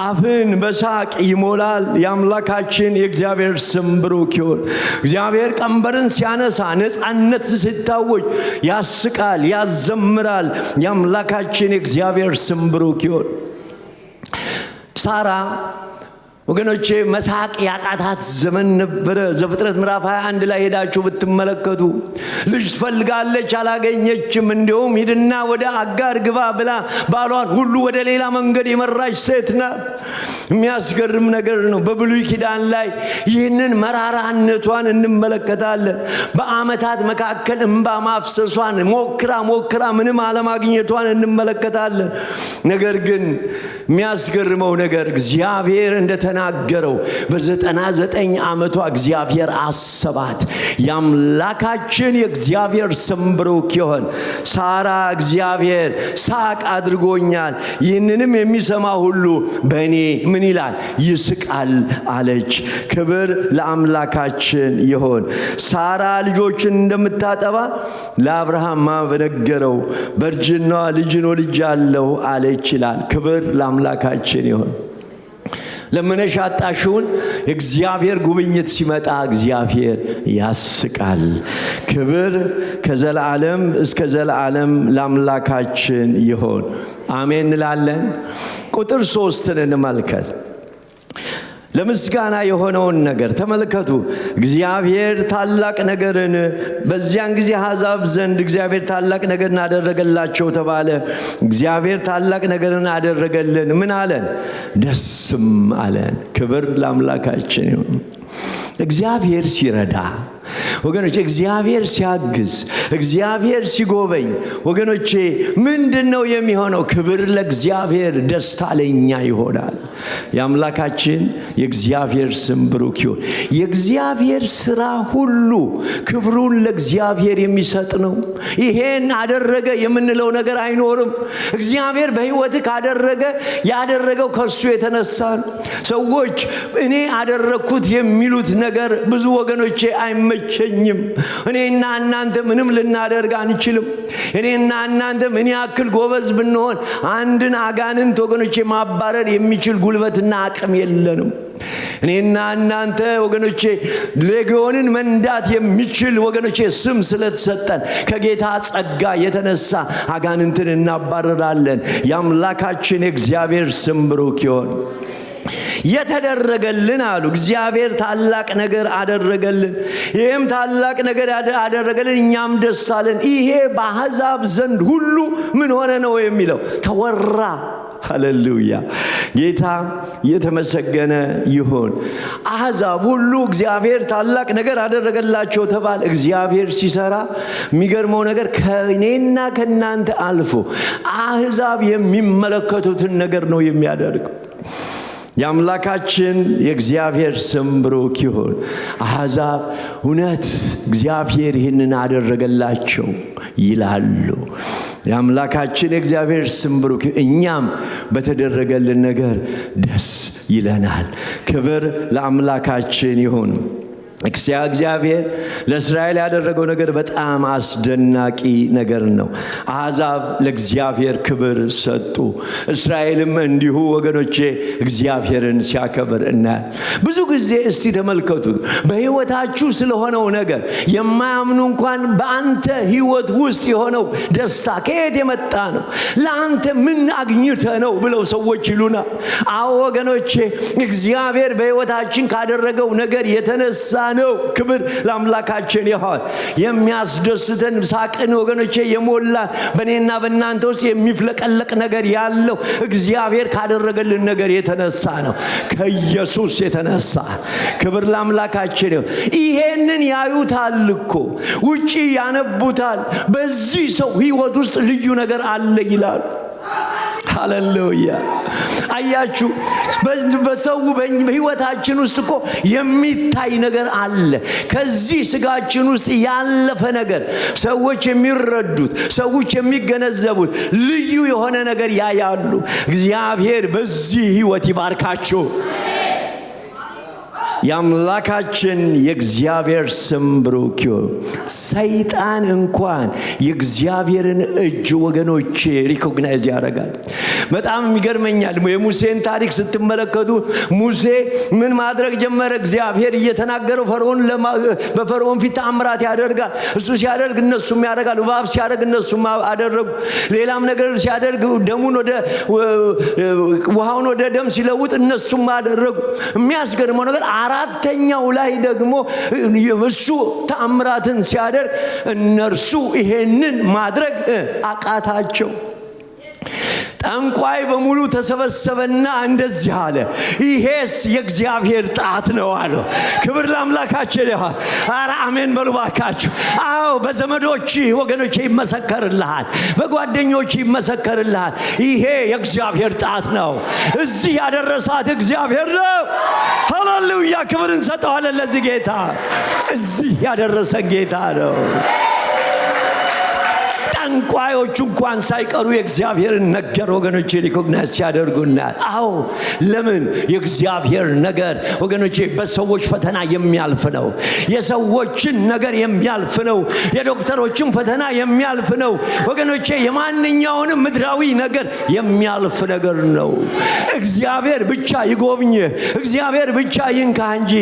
አፍን በሳቅ ይሞላል። የአምላካችን የእግዚአብሔር ስም ብሩክ ይሁን። እግዚአብሔር ቀንበርን ሲያነሳ፣ ነፃነት ሲታወጅ ያስቃል፣ ያዘምራል። የአምላካችን የእግዚአብሔር ስም ብሩክ ይሁን። ሳራ ወገኖቼ መሳቅ ያቃታት ዘመን ነበረ። ዘፍጥረት ምዕራፍ 21 ላይ ሄዳችሁ ብትመለከቱ ልጅ ትፈልጋለች፣ አላገኘችም። እንዲሁም ሂድና ወደ አጋር ግባ ብላ ባሏን ሁሉ ወደ ሌላ መንገድ የመራች ሴት ናት። የሚያስገርም ነገር ነው። በብሉይ ኪዳን ላይ ይህንን መራራነቷን እንመለከታለን። በዓመታት መካከል እንባ ማፍሰሷን ሞክራ ምንም አለማግኘቷን እንመለከታለን። ነገር ግን የሚያስገርመው ነገር እግዚአብሔር እንደተናገረው በ99 ዓመቷ እግዚአብሔር አሰባት። የአምላካችን የእግዚአብሔር ስም ብሩክ ይሁን። ሳራ እግዚአብሔር ሳቅ አድርጎኛል፣ ይህንንም የሚሰማ ሁሉ በእኔ ምን ይላል? ይስቃል አለች። ክብር ለአምላካችን ይሁን። ሳራ ልጆችን እንደምታጠባ ለአብርሃም በነገረው በእርጅናዋ ልጅን ወልጃለሁ አለች ይላል። ክብር ለአምላካችን ይሁን። ለምነሽ ያጣሽውን እግዚአብሔር ጉብኝት ሲመጣ እግዚአብሔር ያስቃል። ክብር ከዘላለም እስከ ዘላለም ለአምላካችን ይሁን። አሜን እንላለን። ቁጥር 3 እንመልከት። ለምስጋና የሆነውን ነገር ተመልከቱ። እግዚአብሔር ታላቅ ነገርን በዚያን ጊዜ አሕዛብ ዘንድ እግዚአብሔር ታላቅ ነገርን አደረገላቸው ተባለ። እግዚአብሔር ታላቅ ነገርን አደረገልን። ምን አለን? ደስም አለን። ክብር ለአምላካችን ይሁን። እግዚአብሔር ሲረዳ ወገኖቼ፣ እግዚአብሔር ሲያግዝ፣ እግዚአብሔር ሲጎበኝ ወገኖቼ ምንድነው የሚሆነው? ክብር ለእግዚአብሔር፣ ደስታ ለኛ ይሆናል። የአምላካችን የእግዚአብሔር ስም ብሩክ ይሁን። የእግዚአብሔር ሥራ ሁሉ ክብሩን ለእግዚአብሔር የሚሰጥ ነው። ይሄን አደረገ የምንለው ነገር አይኖርም። እግዚአብሔር በሕይወትህ ካደረገ ያደረገው ከሱ የተነሳ ነው። ሰዎች እኔ አደረኩት የሚሉት ነገር ብዙ ወገኖቼ አይመቸኝም። እኔና እናንተ ምንም ልናደርግ አንችልም። እኔና እናንተ ምን ያክል ጎበዝ ብንሆን አንድን አጋንንት ወገኖቼ ማባረር የሚችል ጉልበትና አቅም የለንም። እኔና እናንተ ወገኖቼ ሌጊዮንን መንዳት የሚችል ወገኖቼ ስም ስለተሰጠን ከጌታ ጸጋ የተነሳ አጋንንትን እናባረራለን። የአምላካችን የእግዚአብሔር ስም ብሩክ ይሁን። የተደረገልን አሉ እግዚአብሔር ታላቅ ነገር አደረገልን። ይሄም ታላቅ ነገር አደረገልን፣ እኛም ደስ አለን። ይሄ በአሕዛብ ዘንድ ሁሉ ምን ሆነ ነው የሚለው ተወራ። ሃሌሉያ! ጌታ የተመሰገነ ይሁን። አሕዛብ ሁሉ እግዚአብሔር ታላቅ ነገር አደረገላቸው ተባለ። እግዚአብሔር ሲሰራ የሚገርመው ነገር ከእኔና ከእናንተ አልፎ አሕዛብ የሚመለከቱትን ነገር ነው የሚያደርገው። የአምላካችን የእግዚአብሔር ስም ብሩክ ይሁን። አሕዛብ እውነት እግዚአብሔር ይህንን አደረገላቸው ይላሉ። የአምላካችን የእግዚአብሔር ስም ብሩክ። እኛም በተደረገልን ነገር ደስ ይለናል። ክብር ለአምላካችን ይሁን። እግዚአብሔር ለእስራኤል ያደረገው ነገር በጣም አስደናቂ ነገር ነው። አሕዛብ ለእግዚአብሔር ክብር ሰጡ፣ እስራኤልም እንዲሁ ወገኖቼ እግዚአብሔርን ሲያከብር እናያል። ብዙ ጊዜ እስቲ ተመልከቱ፣ በሕይወታችሁ ስለሆነው ነገር የማያምኑ እንኳን በአንተ ሕይወት ውስጥ የሆነው ደስታ ከየት የመጣ ነው? ለአንተ ምን አግኝተ ነው ብለው ሰዎች ይሉናል። አዎ ወገኖቼ፣ እግዚአብሔር በሕይወታችን ካደረገው ነገር የተነሳ ነው። ክብር ለአምላካችን ይሁን። የሚያስደስተን ሳቅን ወገኖቼ የሞላን በእኔና በእናንተ ውስጥ የሚፍለቀለቅ ነገር ያለው እግዚአብሔር ካደረገልን ነገር የተነሳ ነው። ከኢየሱስ የተነሳ ክብር ለአምላካችን ይሁን። ይሄንን ያዩታል እኮ ውጪ ያነቡታል። በዚህ ሰው ሕይወት ውስጥ ልዩ ነገር አለ ይላሉ። ሃሌሉያ! አያችሁ፣ በሰው በሕይወታችን ውስጥ እኮ የሚታይ ነገር አለ። ከዚህ ስጋችን ውስጥ ያለፈ ነገር ሰዎች የሚረዱት፣ ሰዎች የሚገነዘቡት ልዩ የሆነ ነገር ያያሉ። እግዚአብሔር በዚህ ሕይወት ይባርካችሁ። የአምላካችን የእግዚአብሔር ስም ብሩክ ይሁን። ሰይጣን እንኳን የእግዚአብሔርን እጅ ወገኖቼ ሪኮግናይዝ ያደርጋል። በጣም ይገርመኛል። የሙሴን ታሪክ ስትመለከቱ ሙሴ ምን ማድረግ ጀመረ? እግዚአብሔር እየተናገረው በፈርዖን ፊት ተአምራት ያደርጋል። እሱ ሲያደርግ እነሱም ያደርጋሉ። እባብ ሲያደርግ እነሱም አደረጉ። ሌላም ነገር ሲያደርግ ደሙን ውሃውን ወደ ደም ሲለውጥ እነሱም አደረጉ። የሚያስገርመው ነገር አራተኛው ላይ ደግሞ እሱ ተአምራትን ሲያደርግ እነርሱ ይሄንን ማድረግ አቃታቸው። ጠንቋይ በሙሉ ተሰበሰበና እንደዚህ አለ፣ ይሄስ የእግዚአብሔር ጣት ነው አለ። ክብር ለአምላካችን ይሁን። ኧረ አሜን በሉ ባካችሁ። አዎ በዘመዶች ወገኖች ይመሰከርልሃል፣ በጓደኞች ይመሰከርልሃል። ይሄ የእግዚአብሔር ጣት ነው። እዚህ ያደረሳት እግዚአብሔር ነው። ሃሌሉያ! ክብር እንሰጠዋለን ለዚህ ጌታ። እዚህ ያደረሰን ጌታ ነው። ጠንቋዮቹ እንኳን ሳይቀሩ የእግዚአብሔርን ነገር ወገኖቼ ሪኮግናይዝ ሲያደርጉናል። አዎ ለምን? የእግዚአብሔር ነገር ወገኖቼ በሰዎች ፈተና የሚያልፍ ነው። የሰዎችን ነገር የሚያልፍ ነው። የዶክተሮችን ፈተና የሚያልፍ ነው ወገኖቼ። የማንኛውንም ምድራዊ ነገር የሚያልፍ ነገር ነው። እግዚአብሔር ብቻ ይጎብኝ፣ እግዚአብሔር ብቻ ይንካ እንጂ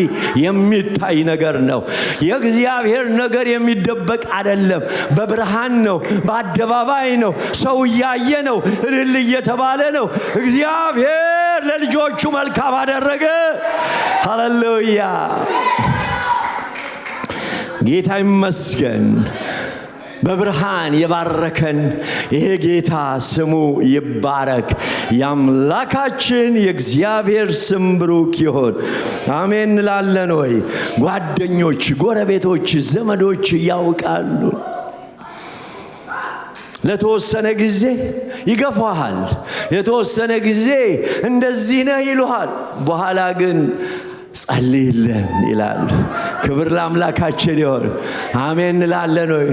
የሚታይ ነገር ነው። የእግዚአብሔር ነገር የሚደበቅ አይደለም። በብርሃን ነው፣ በአደባባይ ነው፣ ሰው እያየ ነው፣ እልል እየተባለ ነው። እግዚአብሔር ለልጆቹ መልካም አደረገ። ሃሌሉያ! ጌታ ይመስገን። በብርሃን የባረከን ይሄ ጌታ ስሙ ይባረክ። የአምላካችን የእግዚአብሔር ስም ብሩክ ይሁን። አሜን እንላለን ወይ? ጓደኞች፣ ጎረቤቶች፣ ዘመዶች ያውቃሉ። ለተወሰነ ጊዜ ይገፋሃል፣ የተወሰነ ጊዜ እንደዚህ ነህ ይሉሃል። በኋላ ግን ጸልይልን ይላል። ክብር ለአምላካችን ይሁን። አሜን እንላለን ወይ?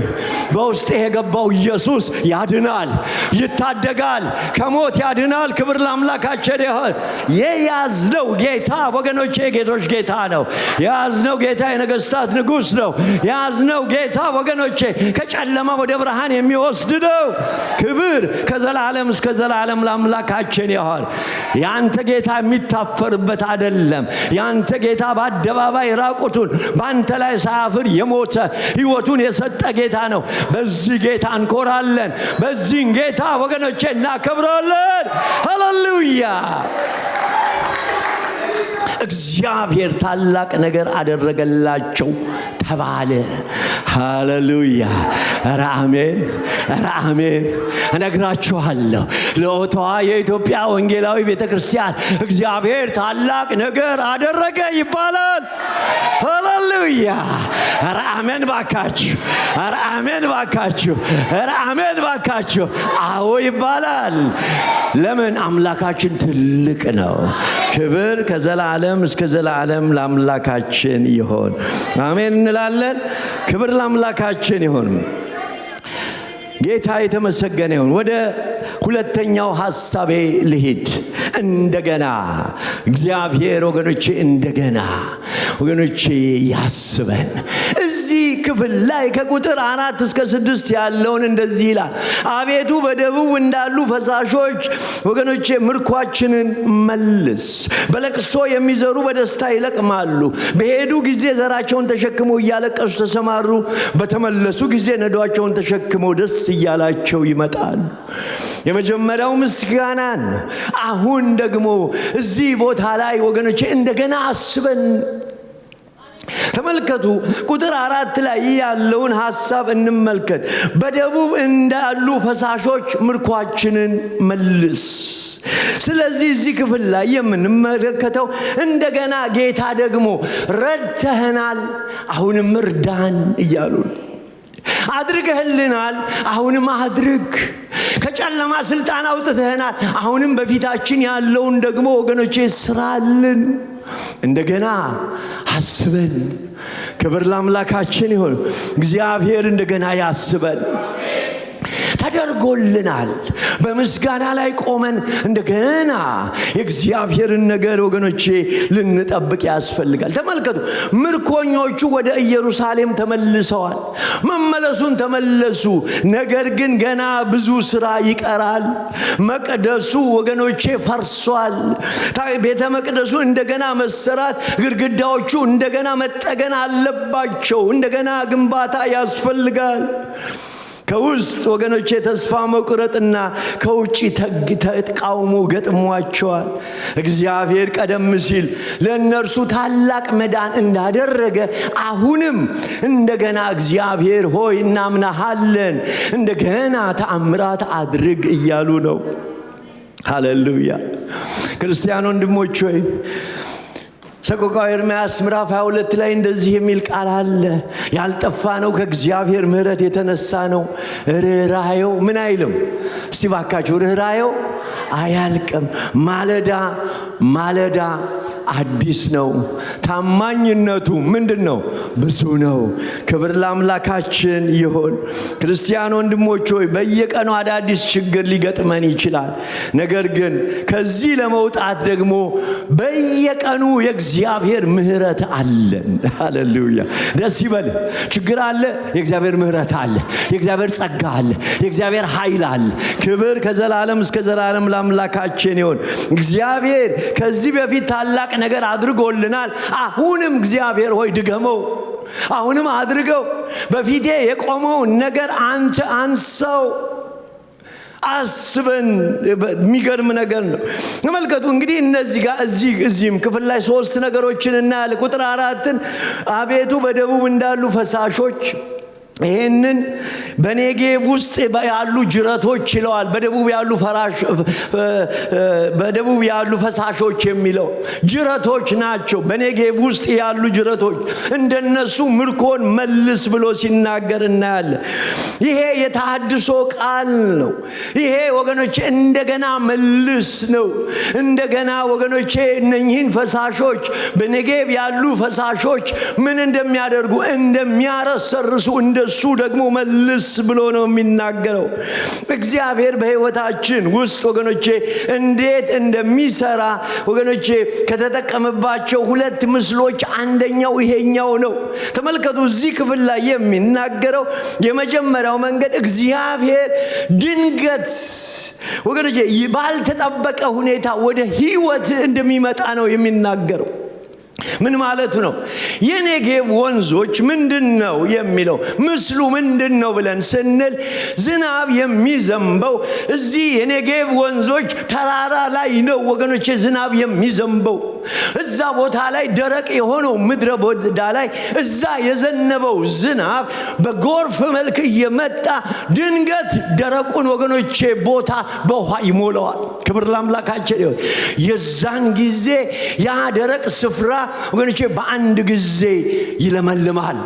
በውስጥ የገባው ኢየሱስ ያድናል፣ ይታደጋል፣ ከሞት ያድናል። ክብር ለአምላካችን ይሁን። የያዝነው ጌታ ወገኖቼ የጌቶች ጌታ ነው። የያዝነው ጌታ የነገስታት ንጉሥ ነው። የያዝነው ጌታ ወገኖቼ ከጨለማ ወደ ብርሃን የሚወስድ ነው። ክብር ከዘላለም እስከ ዘላለም ለአምላካችን ይሁን። ያንተ ጌታ የሚታፈርበት አይደለም። ያንተ ጌታ በአደባባይ ራቁቱን በአንተ ላይ ሳያፍር የሞተ ሕይወቱን የሰጠ ጌታ ነው። በዚህ ጌታ እንኮራለን። በዚህ ጌታ ወገኖቼ እናከብራለን። ሃሌሉያ! እግዚአብሔር ታላቅ ነገር አደረገላቸው ተባለ። ሃሌሉያ! ኧረ አሜን፣ ኧረ አሜን። እነግራችኋለሁ ለኦቶዋ የኢትዮጵያ ወንጌላዊ ቤተክርስቲያን እግዚአብሔር ታላቅ ነገር አደረገ ይባላል። ሃሌሉያ! ኧረ አሜን ባካችሁ፣ ኧረ አሜን ባካችሁ፣ ኧረ አሜን ባካችሁ። አዎ ይባላል። ለምን? አምላካችን ትልቅ ነው። ክብር ከዘላለም እስከ ዘላለም ለአምላካችን ይሁን። አሜን እንላለን። ክብር ለአምላካችን ይሁን። ጌታ የተመሰገነ ይሁን። ወደ ሁለተኛው ሐሳቤ ልሂድ። እንደገና እግዚአብሔር ወገኖቼ እንደገና ወገኖቼ ያስበን። እዚህ ክፍል ላይ ከቁጥር 4 እስከ 6 ያለውን እንደዚህ ይላል። አቤቱ በደቡብ እንዳሉ ፈሳሾች ወገኖቼ ምርኳችንን መልስ። በለቅሶ የሚዘሩ በደስታ ይለቅማሉ። በሄዱ ጊዜ ዘራቸውን ተሸክመው እያለቀሱ ተሰማሩ። በተመለሱ ጊዜ ነዷቸውን ተሸክመው ደስ እያላቸው ይመጣሉ። የመጀመሪያው ምስጋናን። አሁን ደግሞ እዚህ ቦታ ላይ ወገኖቼ እንደገና አስበን ተመልከቱ። ቁጥር 4 ላይ ያለውን ሐሳብ እንመልከት። በደቡብ እንዳሉ ፈሳሾች ምርኳችንን መልስ። ስለዚህ እዚህ ክፍል ላይ የምንመለከተው እንደገና ጌታ ደግሞ ረድተህናል፣ አሁንም እርዳን እያሉ አድርገህልናል፣ አሁንም አድርግ። ከጨለማ ስልጣን አውጥተህናል፣ አሁንም በፊታችን ያለውን ደግሞ ወገኖቼ ስራልን። እንደገና አስበን። ክብር ለአምላካችን ይሁን። እግዚአብሔር እንደገና ያስበን። ተደርጎልናል። በምስጋና ላይ ቆመን እንደገና የእግዚአብሔርን ነገር ወገኖቼ ልንጠብቅ ያስፈልጋል። ተመልከቱ፣ ምርኮኞቹ ወደ ኢየሩሳሌም ተመልሰዋል። መመለሱን ተመለሱ። ነገር ግን ገና ብዙ ስራ ይቀራል። መቅደሱ ወገኖቼ ፈርሷል። ቤተ መቅደሱ እንደገና መሰራት፣ ግድግዳዎቹ እንደገና መጠገን አለባቸው። እንደገና ግንባታ ያስፈልጋል። ከውስጥ ወገኖቼ ተስፋ መቁረጥና ከውጪ ተቃውሞ ገጥሟቸዋል። እግዚአብሔር ቀደም ሲል ለእነርሱ ታላቅ መዳን እንዳደረገ አሁንም እንደገና እግዚአብሔር ሆይ እናምናሃለን፣ እንደገና ተአምራት አድርግ እያሉ ነው። ሃሌሉያ! ክርስቲያን ወንድሞች ሆይ ሰቆቃወ ኤርምያስ ምዕራፍ 22 ላይ እንደዚህ የሚል ቃል አለ። ያልጠፋ ነው ከእግዚአብሔር ምሕረት የተነሳ ነው። ርኅራኄው ምን አይልም? እስቲ ባካችሁ፣ ርኅራኄው አያልቅም። ማለዳ ማለዳ አዲስ ነው። ታማኝነቱ ምንድን ነው? ብዙ ነው። ክብር ለአምላካችን ይሁን። ክርስቲያን ወንድሞች ሆይ በየቀኑ አዳዲስ ችግር ሊገጥመን ይችላል። ነገር ግን ከዚህ ለመውጣት ደግሞ በየቀኑ የእግዚአብሔር ምሕረት አለን። ሃሌሉያ! ደስ ይበል። ችግር አለ፣ የእግዚአብሔር ምሕረት አለ፣ የእግዚአብሔር ጸጋ አለ፣ የእግዚአብሔር ኃይል አለ። ክብር ከዘላለም እስከ ዘላለም ለአምላካችን ይሁን። እግዚአብሔር ከዚህ በፊት ታላቅ ነገር አድርጎልናል። አሁንም እግዚአብሔር ሆይ ድገመው፣ አሁንም አድርገው። በፊቴ የቆመውን ነገር አንተ አንሳው። አስበን። የሚገርም ነገር ነው። ተመልከቱ እንግዲህ እነዚህ ጋር እዚህም ክፍል ላይ 3 ነገሮችን እናያለን። ቁጥር 4 አቤቱ በደቡብ እንዳሉ ፈሳሾች ይሄንን በኔጌቭ ውስጥ ያሉ ጅረቶች ይለዋል። በደቡብ ያሉ ፈሳሾች የሚለው ጅረቶች ናቸው። በኔጌቭ ውስጥ ያሉ ጅረቶች እንደነሱ ምርኮን መልስ ብሎ ሲናገር እናያለን። ይሄ የተሐድሶ ቃል ነው። ይሄ ወገኖቼ እንደገና መልስ ነው። እንደገና ወገኖቼ እነኚህን ፈሳሾች በኔጌቭ ያሉ ፈሳሾች ምን እንደሚያደርጉ እንደሚያረሰርሱ እንደሱ ደግሞ መልስ ብሎ ነው የሚናገረው። እግዚአብሔር በሕይወታችን ውስጥ ወገኖቼ እንዴት እንደሚሰራ ወገኖቼ ከተጠቀመባቸው ሁለት ምስሎች አንደኛው ይሄኛው ነው። ተመልከቱ። እዚህ ክፍል ላይ የሚናገረው የመጀመሪያው መንገድ እግዚአብሔር ድንገት ወገኖቼ ባልተጠበቀ ሁኔታ ወደ ሕይወት እንደሚመጣ ነው የሚናገረው። ምን ማለት ነው? የኔጌቭ ወንዞች ምንድነው የሚለው ምስሉ ምንድነው ብለን ስንል ዝናብ የሚዘንበው እዚህ የኔጌቭ ወንዞች ተራራ ላይ ነው ወገኖቼ። ዝናብ የሚዘንበው እዛ ቦታ ላይ ደረቅ የሆነው ምድረ በዳ ላይ እዛ የዘነበው ዝናብ በጎርፍ መልክ እየመጣ ድንገት ደረቁን ወገኖቼ ቦታ በውሃ ይሞላዋል። ክብር ለአምላካችን ይሁን። የዛን ጊዜ ያ ደረቅ ስፍራ ወገኖቼ በአንድ ጊዜ ይለመልማል።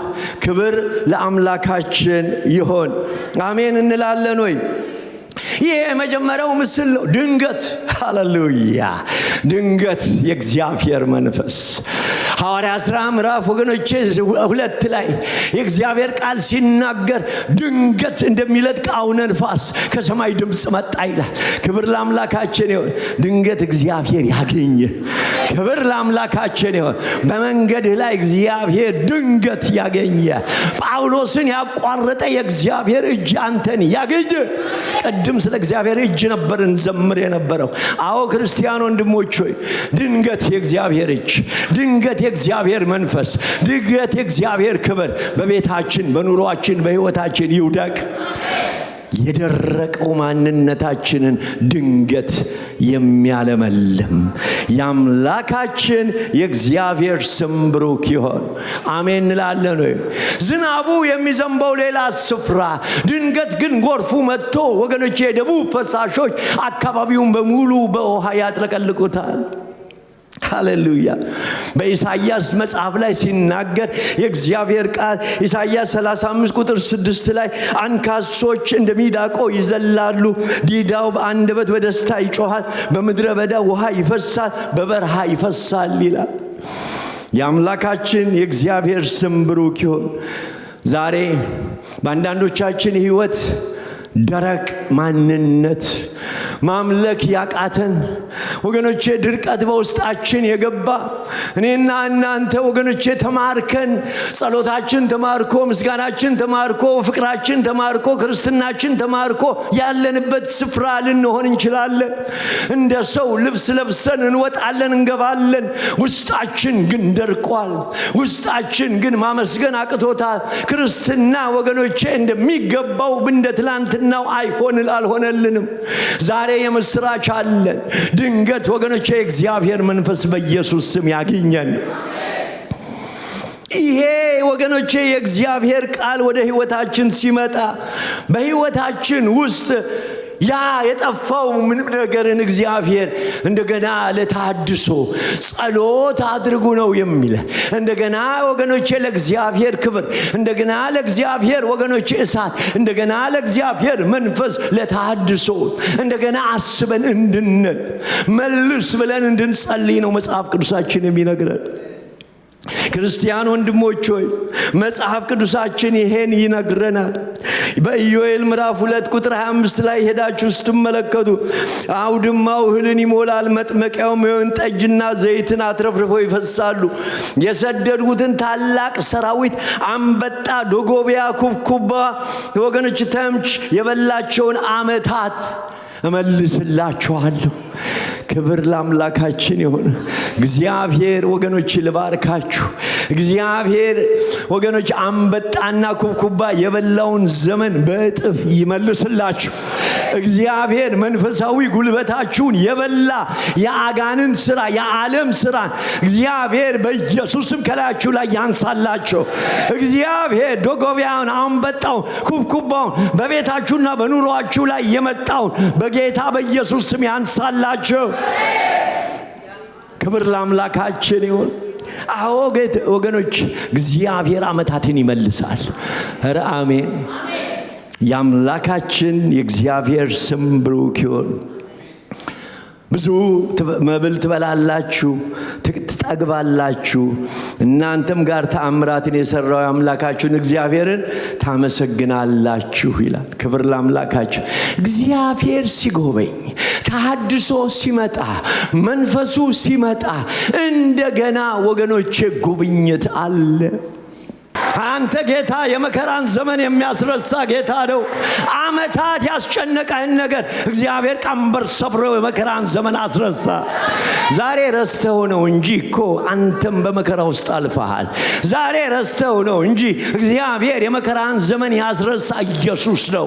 ክብር ለአምላካችን ይሁን። አሜን እንላለን ወይ? ይሄ የመጀመሪያው ምስል ነው። ድንገት ሃሌሉያ! ድንገት የእግዚአብሔር መንፈስ ሐዋርያት ሥራ ምዕራፍ ወገኖቼ 2 ላይ የእግዚአብሔር ቃል ሲናገር ድንገት እንደሚለጥቅ አውሎ ነፋስ ከሰማይ ድምፅ መጣ ይላል። ክብር ለአምላካችን ይሁን። ድንገት እግዚአብሔር ያገኘ። ክብር ለአምላካችን ይሁን። በመንገድህ ላይ እግዚአብሔር ድንገት ያገኘ። ጳውሎስን ያቋረጠ የእግዚአብሔር እጅ አንተን ያገኘ። ቀድም ስለ እግዚአብሔር እጅ ነበር እንዘምር የነበረው። አዎ ክርስቲያን ወንድሞች ሆይ ድንገት የእግዚአብሔር እጅ፣ ድንገት የእግዚአብሔር መንፈስ፣ ድንገት የእግዚአብሔር ክብር በቤታችን፣ በኑሯችን፣ በሕይወታችን ይውደቅ። የደረቀው ማንነታችንን ድንገት የሚያለመልም የአምላካችን የእግዚአብሔር ስም ብሩክ ይሁን። አሜን እንላለን። ዝናቡ የሚዘንበው ሌላ ስፍራ፣ ድንገት ግን ጎርፉ መጥቶ ወገኖቼ የደቡብ ፈሳሾች አካባቢውን በሙሉ በውሃ ያጥለቀልቁታል። ሃሌሉያ! በኢሳይያስ መጽሐፍ ላይ ሲናገር የእግዚአብሔር ቃል ኢሳይያስ 35 ቁጥር 6 ላይ አንካሶች እንደሚዳቆ ይዘላሉ፣ ዲዳው በአንደበት በደስታ ይጮሃል፣ በምድረ በዳ ውሃ ይፈሳል፣ በበረሃ ይፈሳል ይላል። የአምላካችን የእግዚአብሔር ስም ብሩክ ይሁን። ዛሬ በአንዳንዶቻችን ሕይወት ደረቅ ማንነት ማምለክ ያቃተን ወገኖቼ፣ ድርቀት በውስጣችን የገባ እኔና እናንተ ወገኖቼ ተማርከን፣ ጸሎታችን ተማርኮ፣ ምስጋናችን ተማርኮ፣ ፍቅራችን ተማርኮ፣ ክርስትናችን ተማርኮ ያለንበት ስፍራ ልንሆን እንችላለን። እንደ ሰው ልብስ ለብሰን እንወጣለን እንገባለን። ውስጣችን ግን ደርቋል። ውስጣችን ግን ማመስገን አቅቶታል። ክርስትና ወገኖቼ እንደሚገባው እንደ ትላንትናው አልሆነልንም። ዛሬ የምስራች አለን። ድንገት ወገኖቼ የእግዚአብሔር መንፈስ በኢየሱስ ስም ያገኘን። ይሄ ወገኖቼ የእግዚአብሔር ቃል ወደ ሕይወታችን ሲመጣ በሕይወታችን ውስጥ ያ የጠፋው ምንም ነገርን እግዚአብሔር እንደገና ለታድሶ ጸሎት አድርጉ ነው የሚለን። እንደገና ወገኖቼ ለእግዚአብሔር ክብር፣ እንደገና ለእግዚአብሔር ወገኖቼ እሳት፣ እንደገና ለእግዚአብሔር መንፈስ ለታድሶ እንደገና አስበን እንድንል መልስ ብለን እንድንጸልይ ነው መጽሐፍ ቅዱሳችን የሚነግረን። ክርስቲያን ወንድሞች ሆይ መጽሐፍ ቅዱሳችን ይሄን ይነግረናል። በኢዮኤል ምዕራፍ 2 ቁጥር 25 ላይ ሄዳችሁ ስትመለከቱ አውድማው እህልን ይሞላል፣ መጥመቂያውም የወይን ጠጅና ዘይትን አትረፍርፈው ይፈሳሉ። የሰደድሁትን ታላቅ ሰራዊት አንበጣ፣ ዶጎቢያ፣ ኩብኩባ ወገኖች ተምች የበላቸውን ዓመታት እመልስላችኋለሁ። ክብር ለአምላካችን ይሁን። እግዚአብሔር ወገኖች ልባርካችሁ። እግዚአብሔር ወገኖች አንበጣና ኩብኩባ የበላውን ዘመን በእጥፍ ይመልስላችሁ። እግዚአብሔር መንፈሳዊ ጉልበታችሁን የበላ የአጋንን ሥራ የዓለም ሥራ እግዚአብሔር በኢየሱስም ከላያችሁ ላይ ያንሳላችሁ። እግዚአብሔር ዶጎቢያውን አንበጣውን ኩብኩባውን በቤታችሁና በኑሯችሁ ላይ የመጣውን በጌታ በኢየሱስ ስም ያንሳላችሁ። ክብር ለአምላካችን ይሁን። አዎ ወገኖች እግዚአብሔር ዓመታትን ይመልሳል። ኧረ አሜን። የአምላካችን የእግዚአብሔር ስም ብሩክ ይሁን። ብዙ መብል ትበላላችሁ፣ ትጠግባላችሁ፣ እናንተም ጋር ተአምራትን የሰራው አምላካችሁን እግዚአብሔርን ታመሰግናላችሁ ይላል። ክብር ለአምላካችሁ። እግዚአብሔር ሲጎበኝ ተሐድሶ ሲመጣ መንፈሱ ሲመጣ እንደገና ወገኖቼ ጉብኝት አለ። አንተ ጌታ የመከራን ዘመን የሚያስረሳ ጌታ ነው። ዓመታት ያስጨነቀህን ነገር እግዚአብሔር ቀንበር ሰብሮ የመከራን ዘመን አስረሳ። ዛሬ ረስተው ነው እንጂ እኮ አንተም በመከራ ውስጥ አልፈሃል። ዛሬ ረስተው ነው እንጂ እግዚአብሔር የመከራን ዘመን ያስረሳ ኢየሱስ ነው።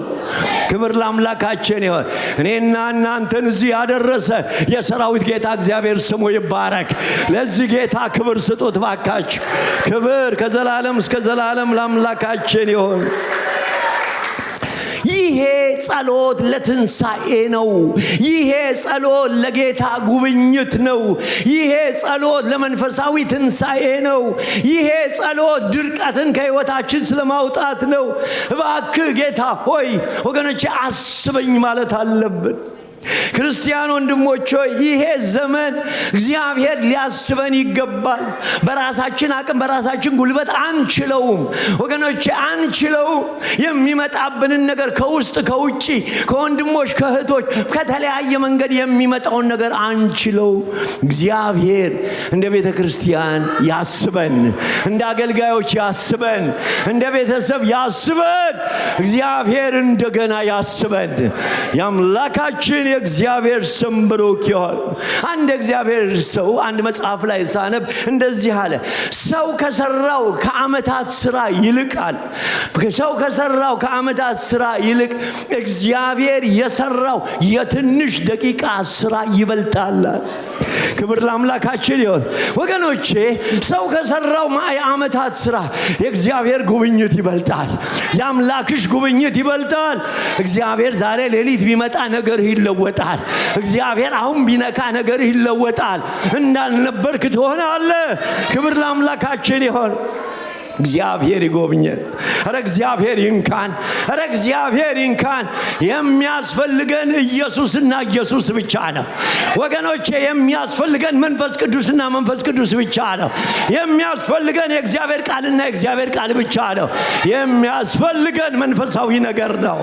ክብር ለአምላካችን ይሁን። እኔና እናንተን እዚህ ያደረሰ የሰራዊት ጌታ እግዚአብሔር ስሙ ይባረክ። ለዚህ ጌታ ክብር ስጡት ባካችሁ። ክብር ከዘላለም እስከ ዘላለም ለአምላካችን ይሁን። ይሄ ጸሎት ለትንሣኤ ነው። ይሄ ጸሎት ለጌታ ጉብኝት ነው። ይሄ ጸሎት ለመንፈሳዊ ትንሣኤ ነው። ይሄ ጸሎት ድርቀትን ከሕይወታችን ስለማውጣት ነው። እባክህ ጌታ ሆይ ወገኖቼ አስበኝ ማለት አለብን። ክርስቲያን ወንድሞች ሆይ ይሄ ዘመን እግዚአብሔር ሊያስበን ይገባል። በራሳችን አቅም በራሳችን ጉልበት አንችለውም ወገኖቼ፣ አንችለውም። የሚመጣብንን ነገር ከውስጥ ከውጪ ከወንድሞች ከእህቶች ከተለያየ መንገድ የሚመጣውን ነገር አንችለው። እግዚአብሔር እንደ ቤተ ክርስቲያን ያስበን፣ እንደ አገልጋዮች ያስበን፣ እንደ ቤተሰብ ያስበን። እግዚአብሔር እንደገና ያስበን። የአምላካችን የእግዚአብሔር ስም ብሩክ ይሁን። አንድ እግዚአብሔር ሰው አንድ መጽሐፍ ላይ ሳነብ እንደዚህ አለ። ሰው ከሰራው ከዓመታት ሥራ ይልቃል። ሰው ከሰራው ከዓመታት ሥራ ይልቅ እግዚአብሔር የሰራው የትንሽ ደቂቃ ሥራ ይበልጣል። ክብር ለአምላካችን ይሁን። ወገኖቼ ሰው ከሰራው የዓመታት ሥራ የእግዚአብሔር ጉብኝት ይበልጣል። የአምላክሽ ጉብኝት ይበልጣል። እግዚአብሔር ዛሬ ሌሊት ቢመጣ ነገር ይለወጣል። እግዚአብሔር አሁን ቢነካ ነገር ይለወጣል። እንዳልነበርክ ትሆናለህ። ክብር ለአምላካችን ይሁን። እግዚአብሔር ይጎብኘን። ኧረ እግዚአብሔር ይንካን። ኧረ እግዚአብሔር ይንካን። የሚያስፈልገን ኢየሱስና ኢየሱስ ብቻ ነው ወገኖቼ። የሚያስፈልገን መንፈስ ቅዱስና መንፈስ ቅዱስ ብቻ ነው። የሚያስፈልገን የእግዚአብሔር ቃልና የእግዚአብሔር ቃል ብቻ ነው። የሚያስፈልገን መንፈሳዊ ነገር ነው።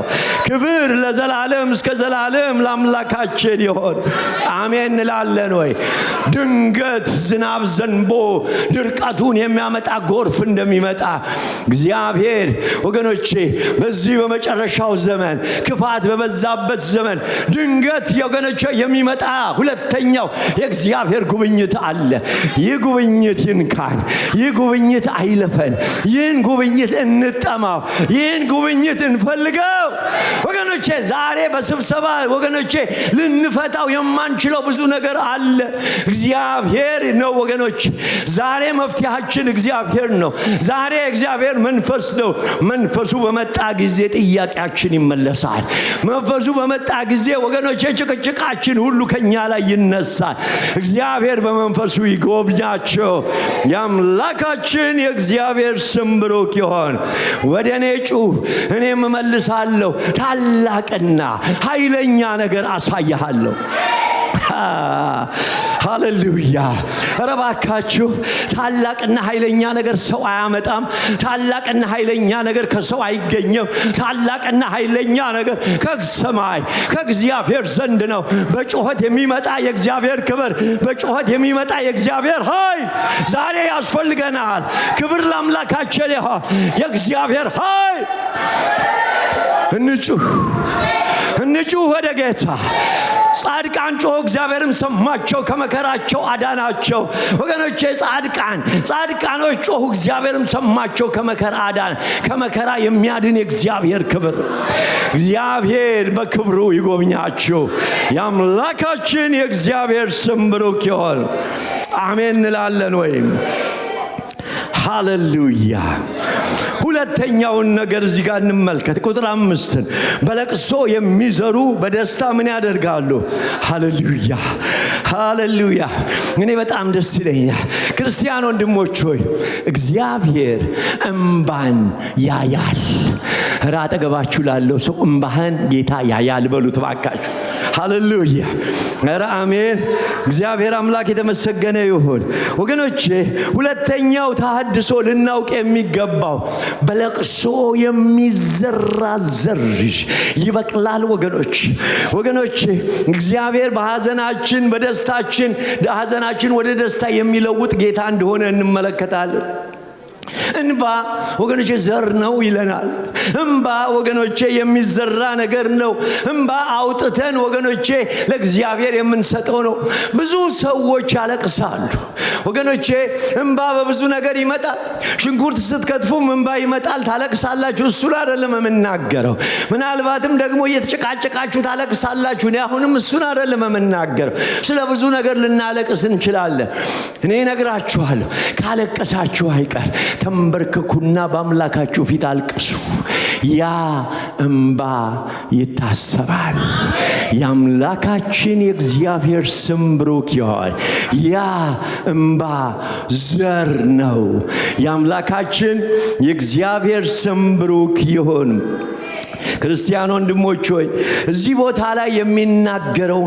ክብር ለዘላለም እስከ ዘላለም ለአምላካችን ይሁን። አሜን እንላለን ወይ? ድንገት ዝናብ ዘንቦ ድርቀቱን የሚያመጣ ጎርፍ እንደሚመጣ እግዚአብሔር ወገኖቼ በዚህ በመጨረሻው ዘመን ክፋት በበዛበት ዘመን ድንገት ወገኖቼ የሚመጣ ሁለተኛው የእግዚአብሔር ጉብኝት አለ። ይህ ጉብኝት ይንካን። ይህ ጉብኝት አይለፈን። ይህን ጉብኝት እንጠማው። ይህን ጉብኝት እንፈልገው ወገኖቼ። ዛሬ በስብሰባ ወገኖቼ ልንፈታው የማንችለው ብዙ ነገር አለ። እግዚአብሔር ነው ወገኖች። ዛሬ መፍትሄያችን እግዚአብሔር ነው። ዛሬ እግዚአብሔር መንፈስ ነው። መንፈሱ በመጣ ጊዜ ጥያቄያችን ይመለሳል። መንፈሱ በመጣ ጊዜ ወገኖቼ ጭቅጭቃችን ሁሉ ከኛ ላይ ይነሳል። እግዚአብሔር በመንፈሱ ይጎብኛቸው። የአምላካችን የእግዚአብሔር ስም ብሩክ ይሁን። ወደ እኔ ጩህ እኔም እመልሳለሁ፣ ታላቅና ኃይለኛ ነገር አሳይሃለሁ። ሃሌሉያ። ኧረ እባካችሁ ታላቅና ኃይለኛ ነገር ሰው አያመጣም። ታላቅና ኃይለኛ ነገር ከሰው አይገኝም። ታላቅና ኃይለኛ ነገር ከሰማይ ከእግዚአብሔር ዘንድ ነው። በጩኸት የሚመጣ የእግዚአብሔር ክብር፣ በጩኸት የሚመጣ የእግዚአብሔር ኃይል ዛሬ ያስፈልገናል። ክብር ለአምላካችን ይሁን። የእግዚአብሔር ኃይል እንጩህ ወደ ጌታ። ጻድቃን ጮኹ፣ እግዚአብሔርም ሰማቸው፣ ከመከራቸው አዳናቸው። ወገኖቼ ጻድቃኖች ጮኹ፣ እግዚአብሔርም ሰማቸው፣ ከመከራ አዳነ። ከመከራ የሚያድን የእግዚአብሔር ክብር፣ እግዚአብሔር በክብሩ ይጎብኛችሁ። የአምላካችን የእግዚአብሔር ስም ብሩክ ይሁን። አሜን እንላለን ወይም ሃሌሉያ። ሁለተኛውን ነገር እዚህ ጋር እንመልከት። ቁጥር 5 በለቅሶ የሚዘሩ በደስታ ምን ያደርጋሉ? ሃሌሉያ ሃሌሉያ። እኔ በጣም ደስ ይለኛል። ክርስቲያን ወንድሞች ሆይ እግዚአብሔር እንባን ያያል። አጠገባችሁ ላለው ሰው እንባህን ጌታ ያያል በሉት ባካችሁ። ሃሌሉያ ኧረ አሜን። እግዚአብሔር አምላክ የተመሰገነ ይሁን። ወገኖቼ ሁለተኛው ተሐድሶ ልናውቅ የሚገባው በለቅሶ የሚዘራ ዘር ይበቅላል። ወገኖቼ እግዚአብሔር በሐዘናችን በደስታችን ሐዘናችን ወደ ደስታ የሚለውጥ ጌታ እንደሆነ እንመለከታለን። እንባ ወገኖቼ ዘር ነው ይለናል። እንባ ወገኖቼ የሚዘራ ነገር ነው። እንባ አውጥተን ወገኖቼ ለእግዚአብሔር የምንሰጠው ነው። ብዙ ሰዎች ያለቅሳሉ ወገኖቼ። እንባ በብዙ ነገር ይመጣል። ሽንኩርት ስትከትፉም እንባ ይመጣል፣ ታለቅሳላችሁ። እሱን አይደለም የምናገረው። ምናልባትም ደግሞ እየተጨቃጨቃችሁ ታለቅሳላችሁ። እኔ አሁንም እሱን አይደለም የምናገረው። ስለ ብዙ ነገር ልናለቅስ እንችላለን። እኔ እነግራችኋለሁ፣ ካለቀሳችሁ አይቀር ተንበርክኩና በአምላካችሁ ፊት አልቅሱ። ያ እንባ ይታሰባል። የአምላካችን የእግዚአብሔር ስም ብሩክ ይሁን። ያ እንባ ዘር ነው። የአምላካችን የእግዚአብሔር ስም ብሩክ ይሁን። ክርስቲያን ወንድሞች ሆይ እዚህ ቦታ ላይ የሚናገረው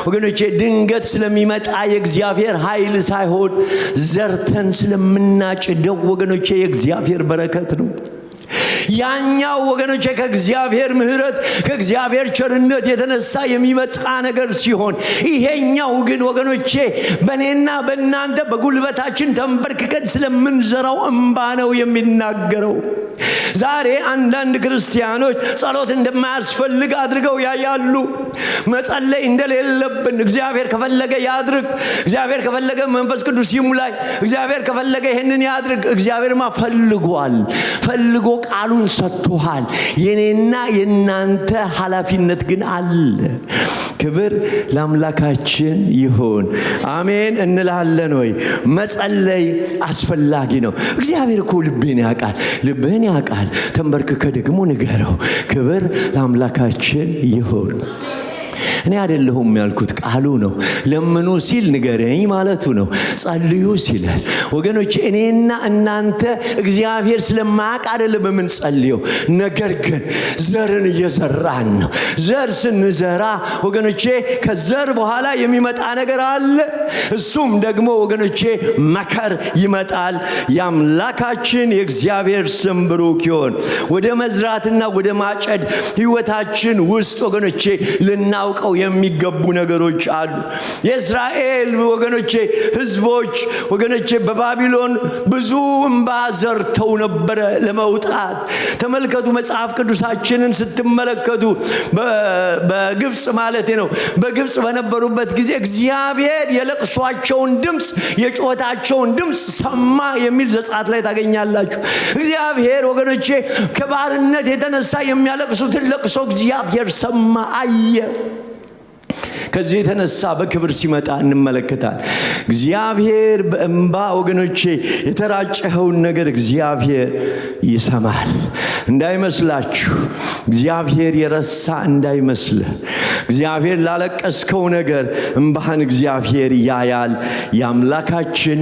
ወገኖቼ ድንገት ስለሚመጣ የእግዚአብሔር ኃይል ሳይሆን ዘርተን ስለምናጭደው ወገኖቼ የእግዚአብሔር በረከት ነው። ያኛው ወገኖቼ ከእግዚአብሔር ምሕረት ከእግዚአብሔር ቸርነት የተነሳ የሚመጣ ነገር ሲሆን፣ ይሄኛው ግን ወገኖቼ በእኔና በእናንተ በጉልበታችን ተንበርክከን ስለምንዘራው እንባ ነው የሚናገረው። ዛሬ አንዳንድ ክርስቲያኖች ጸሎት እንደማያስፈልግ አድርገው ያያሉ። መጸለይ እንደሌለብን፣ እግዚአብሔር ከፈለገ ያድርግ፣ እግዚአብሔር ከፈለገ መንፈስ ቅዱስ ይሙላይ፣ እግዚአብሔር ከፈለገ ይሄንን ያድርግ። እግዚአብሔርማ ፈልጎ ቃሉን ሰጥቶሃል። የኔና የናንተ ኃላፊነት ግን አለ። ክብር ለአምላካችን ይሁን። አሜን እንላለን ወይ? መጸለይ አስፈላጊ ነው። እግዚአብሔር እኮ ልብህን ያውቃል፣ ልብህን ያውቃል። ተንበርክከ ደግሞ ንገረው። ክብር ለአምላካችን ይሁን። እኔ አይደለሁም ያልኩት፣ ቃሉ ነው። ለምኑ ሲል ንገረኝ ማለቱ ነው። ጸልዩ ሲላል ወገኖች፣ እኔና እናንተ እግዚአብሔር ስለማያውቅ አይደለም የምንጸልየው። ነገር ግን ዘርን እየዘራን ነው። ዘር ስንዘራ ወገኖቼ ከዘር በኋላ የሚመጣ ነገር አለ። እሱም ደግሞ ወገኖቼ መከር ይመጣል። የአምላካችን የእግዚአብሔር ስም ብሩክ ይሁን። ወደ መዝራትና ወደ ማጨድ ሕይወታችን ውስጥ ወገኖቼ ልናውቀው የሚገቡ ነገሮች አሉ። የእስራኤል ወገኖቼ ህዝቦች ወገኖቼ በባቢሎን ብዙ እንባ ዘርተው ነበረ ለመውጣት። ተመልከቱ፣ መጽሐፍ ቅዱሳችንን ስትመለከቱ በግብጽ ማለት ነው፣ በግብጽ በነበሩበት ጊዜ እግዚአብሔር የለቅሷቸውን ድምፅ የጩኸታቸውን ድምፅ ሰማ የሚል ዘጸአት ላይ ታገኛላችሁ። እግዚአብሔር ወገኖቼ ከባርነት የተነሳ የሚያለቅሱትን ለቅሶ እግዚአብሔር ሰማ፣ አየ። ከዚህ የተነሳ በክብር ሲመጣ እንመለከታል። እግዚአብሔር በእንባ ወገኖቼ የተራጨኸውን ነገር እግዚአብሔር ይሰማል። እንዳይመስላችሁ፣ እግዚአብሔር የረሳ እንዳይመስልህ። እግዚአብሔር ላለቀስከው ነገር እንባህን እግዚአብሔር ያያል። የአምላካችን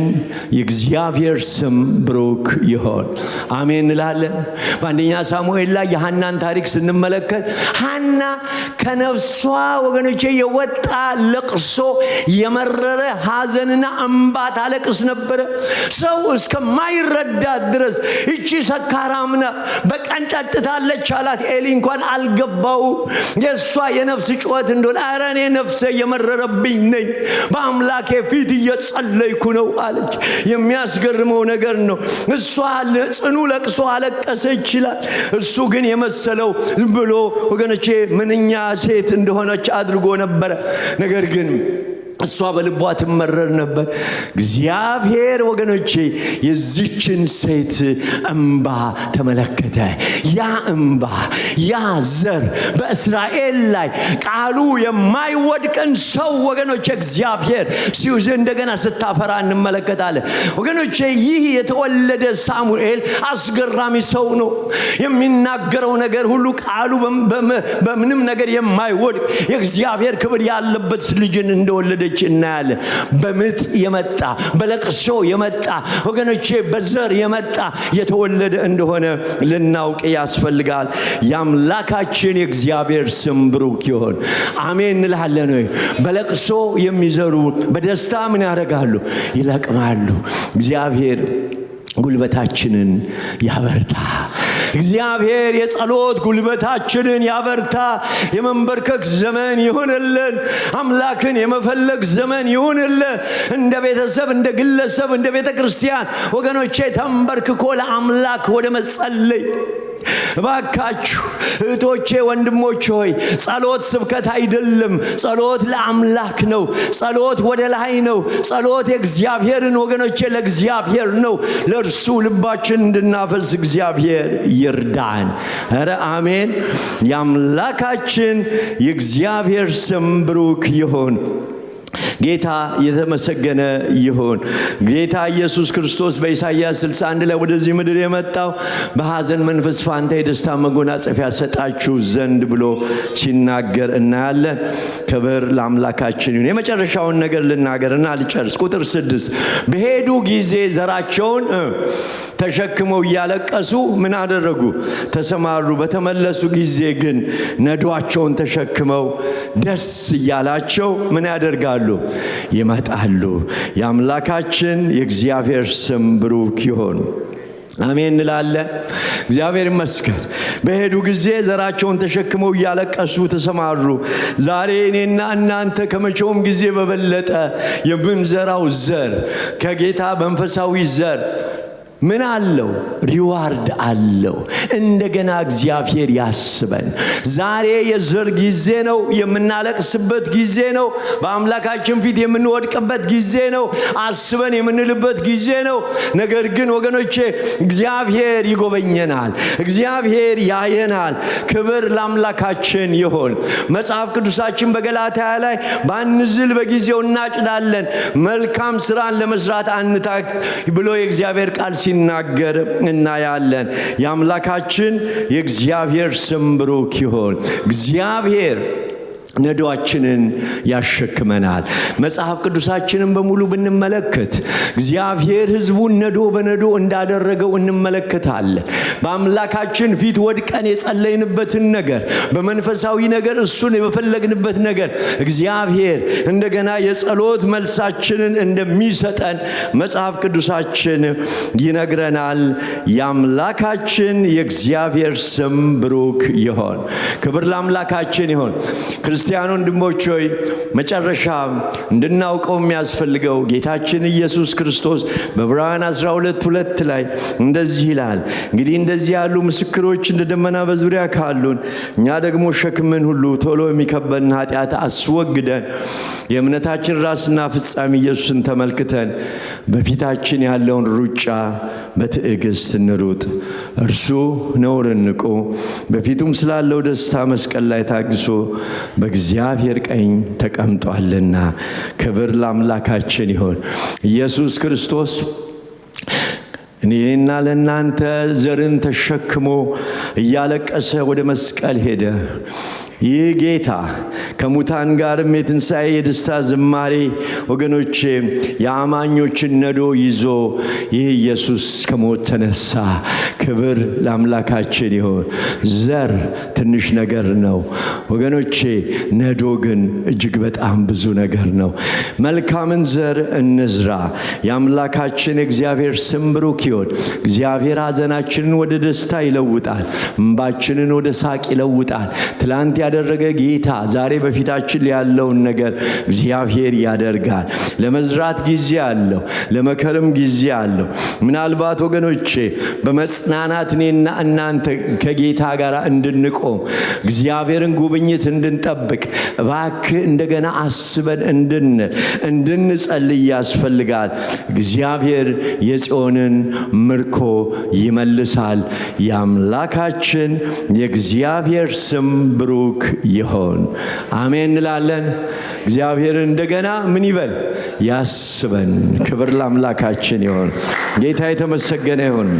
የእግዚአብሔር ስም ብሩክ ይሁን። አሜን እንላለን። በአንደኛ ሳሙኤል ላይ የሐናን ታሪክ ስንመለከት ሐና ከነፍሷ ወገኖቼ የወጣ ለቅሶ የመረረ ሐዘንና እንባ ታለቅስ ነበረ። ሰው እስከማይረዳት ድረስ እቺ ሰካራምና በቀን ጠጥታለች አላት። ኤሊ እንኳን አልገባው የሷ የነፍስ ጩኸት እንደሆነ። ኧረ እኔ ነፍሴ የመረረብኝ ነኝ፣ በአምላኬ ፊት እየጸለይኩ ነው አለች። የሚያስገርመው ነገር ነው። እሷ ጽኑ ለቅሶ አለቀሰች ይላል። እሱ ግን የመሰለው ብሎ ወገኖቼ ምንኛ ሴት እንደሆነች አድርጎ ነበረ። ነገር ግን እሷ በልቧ ትመረር ነበር። እግዚአብሔር ወገኖቼ የዚችን ሴት እንባ ተመለከተ። ያ እንባ፣ ያ ዘር በእስራኤል ላይ ቃሉ የማይወድቅን ሰው ወገኖቼ እግዚአብሔር ሲይዝ እንደገና ስታፈራ እንመለከታለን። ወገኖቼ ይህ የተወለደ ሳሙኤል አስገራሚ ሰው ነው። የሚናገረው ነገር ሁሉ ቃሉ በምንም ነገር የማይወድቅ የእግዚአብሔር ክብር ያለበት ልጅን እንደወለደ እናያለን። በምጥ የመጣ በለቅሶ የመጣ ወገኖቼ በዘር የመጣ የተወለደ እንደሆነ ልናውቅ ያስፈልጋል። የአምላካችን የእግዚአብሔር ስም ብሩክ ይሁን። አሜን እንላለን። በለቅሶ የሚዘሩ በደስታ ምን ያደርጋሉ? ይለቅማሉ። እግዚአብሔር ጉልበታችንን ያበርታ። እግዚአብሔር የጸሎት ጉልበታችንን ያበርታ። የመንበርከክ ዘመን ይሁንልን። አምላክን የመፈለግ ዘመን ይሁንልን። እንደ ቤተሰብ፣ እንደ ግለሰብ፣ እንደ ቤተ ክርስቲያን ወገኖቼ ተንበርክኮ ለአምላክ ወደ መጸለይ እባካችሁ እህቶቼ፣ ወንድሞቼ ሆይ ጸሎት ስብከት አይደለም። ጸሎት ለአምላክ ነው። ጸሎት ወደ ላይ ነው። ጸሎት የእግዚአብሔርን ወገኖቼ ለእግዚአብሔር ነው። ለእርሱ ልባችን እንድናፈስ እግዚአብሔር ይርዳን። ኧረ አሜን። የአምላካችን የእግዚአብሔር ስም ብሩክ ይሁን። ጌታ የተመሰገነ ይሁን። ጌታ ኢየሱስ ክርስቶስ በኢሳይያስ 61 ላይ ወደዚህ ምድር የመጣው በሐዘን መንፈስ ፋንታ የደስታ መጎናጸፊያ ሰጣችሁ ዘንድ ብሎ ሲናገር እናያለን። ክብር ለአምላካችን ይሁን። የመጨረሻውን ነገር ልናገርና ልጨርስ። ቁጥር 6 በሄዱ ጊዜ ዘራቸውን ተሸክመው እያለቀሱ ምን አደረጉ? ተሰማሩ። በተመለሱ ጊዜ ግን ነዷቸውን ተሸክመው ደስ እያላቸው ምን ያደርጋሉ? ይመጣሉ። የአምላካችን የእግዚአብሔር ስም ብሩክ ይሁን። አሜን እንላለን። እግዚአብሔር ይመስገን። በሄዱ ጊዜ ዘራቸውን ተሸክመው እያለቀሱ ተሰማሩ። ዛሬ እኔና እናንተ ከመቼውም ጊዜ በበለጠ የምንዘራው ዘር ከጌታ መንፈሳዊ ዘር ምን አለው? ሪዋርድ አለው። እንደገና እግዚአብሔር ያስበን። ዛሬ የዘር ጊዜ ነው። የምናለቅስበት ጊዜ ነው። በአምላካችን ፊት የምንወድቅበት ጊዜ ነው። አስበን የምንልበት ጊዜ ነው። ነገር ግን ወገኖቼ እግዚአብሔር ይጎበኘናል። እግዚአብሔር ያየናል። ክብር ለአምላካችን ይሁን። መጽሐፍ ቅዱሳችን በገላትያ ላይ ባንዝል በጊዜው እናጭዳለን፣ መልካም ስራን ለመስራት አንታክት ብሎ የእግዚአብሔር ቃል ሲናገር እናያለን። የአምላካችን የእግዚአብሔር ስም ብሩክ ይሁን። እግዚአብሔር ነዶአችንን ያሸክመናል። መጽሐፍ ቅዱሳችንን በሙሉ ብንመለከት እግዚአብሔር ሕዝቡን ነዶ በነዶ እንዳደረገው እንመለከታለን። በአምላካችን ፊት ወድቀን የጸለይንበትን ነገር፣ በመንፈሳዊ ነገር እሱን የፈለግንበት ነገር እግዚአብሔር እንደገና የጸሎት መልሳችንን እንደሚሰጠን መጽሐፍ ቅዱሳችን ይነግረናል። የአምላካችን የእግዚአብሔር ስም ብሩክ ይሁን። ክብር ለአምላካችን ይሁን። ክርስቲያን ወንድሞች ሆይ መጨረሻ እንድናውቀው የሚያስፈልገው ጌታችን ኢየሱስ ክርስቶስ በዕብራውያን 12:2 ላይ እንደዚህ ይላል፣ እንግዲህ እንደዚህ ያሉ ምስክሮች እንደ ደመና በዙሪያ ካሉን እኛ ደግሞ ሸክምን ሁሉ ቶሎ የሚከበንን ኃጢአት አስወግደን የእምነታችን ራስና ፍጻሜ ኢየሱስን ተመልክተን በፊታችን ያለውን ሩጫ በትዕግስት እንሩጥ። እርሱ ነውርን ንቆ በፊቱም ስላለው ደስታ መስቀል ላይ ታግሶ በእግዚአብሔር ቀኝ ተቀምጧልና። ክብር ለአምላካችን ይሁን። ኢየሱስ ክርስቶስ እኔና ለእናንተ ዘርን ተሸክሞ እያለቀሰ ወደ መስቀል ሄደ። ይህ ጌታ ከሙታን ጋርም የትንሣኤ የደስታ ዝማሬ ወገኖቼ የአማኞችን ነዶ ይዞ ይህ ኢየሱስ ከሞት ተነሳ። ክብር ለአምላካችን ይሁን። ዘር ትንሽ ነገር ነው ወገኖቼ፣ ነዶ ግን እጅግ በጣም ብዙ ነገር ነው። መልካምን ዘር እንዝራ። የአምላካችን የእግዚአብሔር ስም ብሩክ ይሁን። እግዚአብሔር ሐዘናችንን ወደ ደስታ ይለውጣል፣ እንባችንን ወደ ሳቅ ይለውጣል። ትላንት ያደረገ ጌታ ዛሬ በፊታችን ያለውን ነገር እግዚአብሔር ያደርጋል። ለመዝራት ጊዜ አለው፣ ለመከርም ጊዜ አለው። ምናልባት ወገኖቼ በመጽናናት እኔና እናንተ ከጌታ ጋር እንድንቆም እግዚአብሔርን ጉብኝት እንድንጠብቅ እባክህ እንደገና አስበን እንድንጸልይ ያስፈልጋል። እግዚአብሔር የጽዮንን ምርኮ ይመልሳል። የአምላካችን የእግዚአብሔር ስም ብሩክ ይሆን። አሜን እንላለን። እግዚአብሔር እንደገና ምን ይበል? ያስበን። ክብር ለአምላካችን ይሆን። ጌታ የተመሰገነ ይሁን።